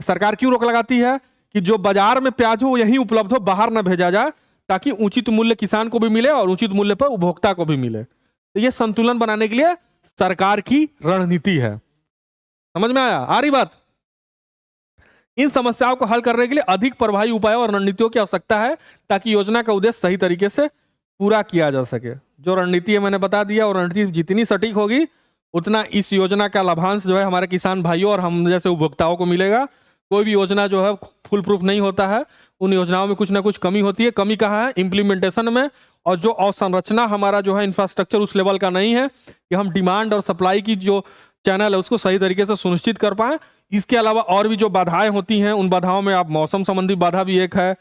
A: सरकार क्यों रोक लगाती है कि जो बाजार में प्याज हो वो यहीं उपलब्ध हो, बाहर ना भेजा जाए, ताकि उचित मूल्य किसान को भी मिले और उचित मूल्य पर उपभोक्ता को भी मिले। तो ये संतुलन बनाने के लिए सरकार की रणनीति है। समझ में आया? आ रही बात? इन समस्याओं को हल करने के लिए अधिक प्रभावी उपायों और रणनीतियों की आवश्यकता है, ताकि योजना का उद्देश्य सही तरीके से पूरा किया जा सके। जो रणनीति है मैंने बता दिया, और रणनीति जितनी सटीक होगी उतना इस योजना का लाभांश जो है हमारे किसान भाइयों और हम जैसे उपभोक्ताओं को मिलेगा। कोई भी योजना जो है फुल प्रूफ नहीं होता है, उन योजनाओं में कुछ ना कुछ कमी होती है। कमी कहाँ है? इम्प्लीमेंटेशन में, और जो अवसंरचना हमारा जो है इंफ्रास्ट्रक्चर उस लेवल का नहीं है कि हम डिमांड और सप्लाई की जो चैनल है उसको सही तरीके से सुनिश्चित कर पाए। इसके अलावा और भी जो बाधाएं होती हैं, उन बाधाओं में आप मौसम संबंधी बाधा भी एक है,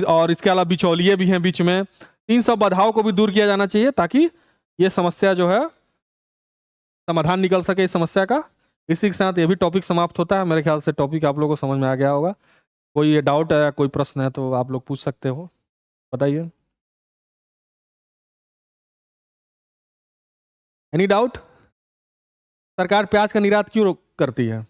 A: और इसके अलावा बिचौलिए भी हैं बीच में। इन सब बाधाओं को भी दूर किया जाना चाहिए, ताकि ये समस्या जो है समाधान निकल सके इस समस्या का। इसी के साथ ये भी टॉपिक समाप्त होता है। मेरे ख्याल से टॉपिक आप लोगों को समझ में आ गया होगा। कोई ये डाउट है, कोई प्रश्न है तो आप लोग पूछ सकते हो, बताइए। Any doubt? सरकार प्याज का निर्यात क्यों करती है?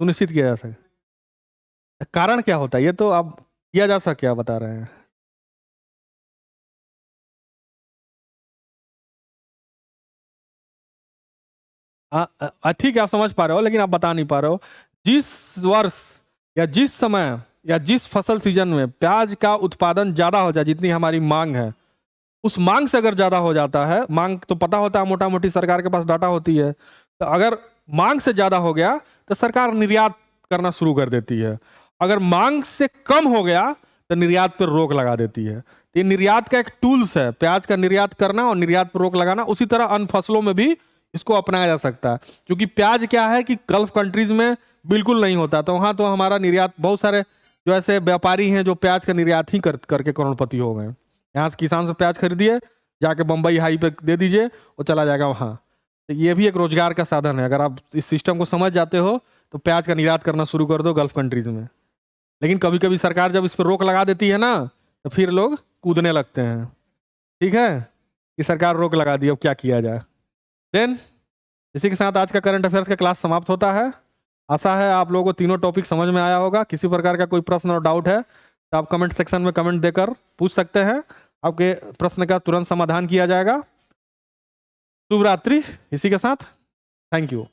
A: सुनिश्चित किया जा सके। कारण क्या होता है? ये तो आप किया जा सके, क्या बता रहे हैं? ठीक है, आप समझ पा रहे हो, लेकिन आप बता नहीं पा रहे हो। जिस वर्ष या जिस समय या जिस फसल सीजन में प्याज का उत्पादन ज़्यादा हो जाए, जितनी हमारी मांग है, उस मांग से अगर ज़्यादा हो जाता है, मांग तो पता होता है, मोटा मोटी सरकार के पास डाटा होती है, तो अगर मांग से ज़्यादा हो गया तो सरकार निर्यात करना शुरू कर देती है। अगर मांग से कम हो गया तो निर्यात पर रोक लगा देती है। तो ये निर्यात का एक टूल्स है, प्याज का निर्यात करना और निर्यात पर रोक लगाना। उसी तरह अन्य फसलों में भी इसको अपनाया जा सकता है, क्योंकि प्याज क्या है कि गल्फ कंट्रीज में बिल्कुल नहीं होता, तो वहां तो हमारा निर्यात, बहुत सारे जो ऐसे व्यापारी हैं जो प्याज का निर्यात ही करके करोड़पति हो गए। यहाँ से किसान से प्याज खरीदिए, जाके बम्बई हाई पे दे दीजिए, वो चला जाएगा वहाँ। तो ये भी एक रोजगार का साधन है। अगर आप इस सिस्टम को समझ जाते हो तो प्याज का निर्यात करना शुरू कर दो गल्फ कंट्रीज में। लेकिन कभी कभी सरकार जब इस पर रोक लगा देती है ना, तो फिर लोग कूदने लगते हैं। ठीक है, कि सरकार रोक लगा दी, अब क्या किया जाए। देन इसी के साथ आज का करंट अफेयर्स का क्लास समाप्त होता है। आशा है आप लोगों को तीनों टॉपिक समझ में आया होगा। किसी प्रकार का कोई प्रश्न और डाउट है तो आप कमेंट सेक्शन में कमेंट देकर पूछ सकते हैं, आपके प्रश्न का तुरंत समाधान किया जाएगा। शुभ रात्रि। इसी के साथ थैंक यू।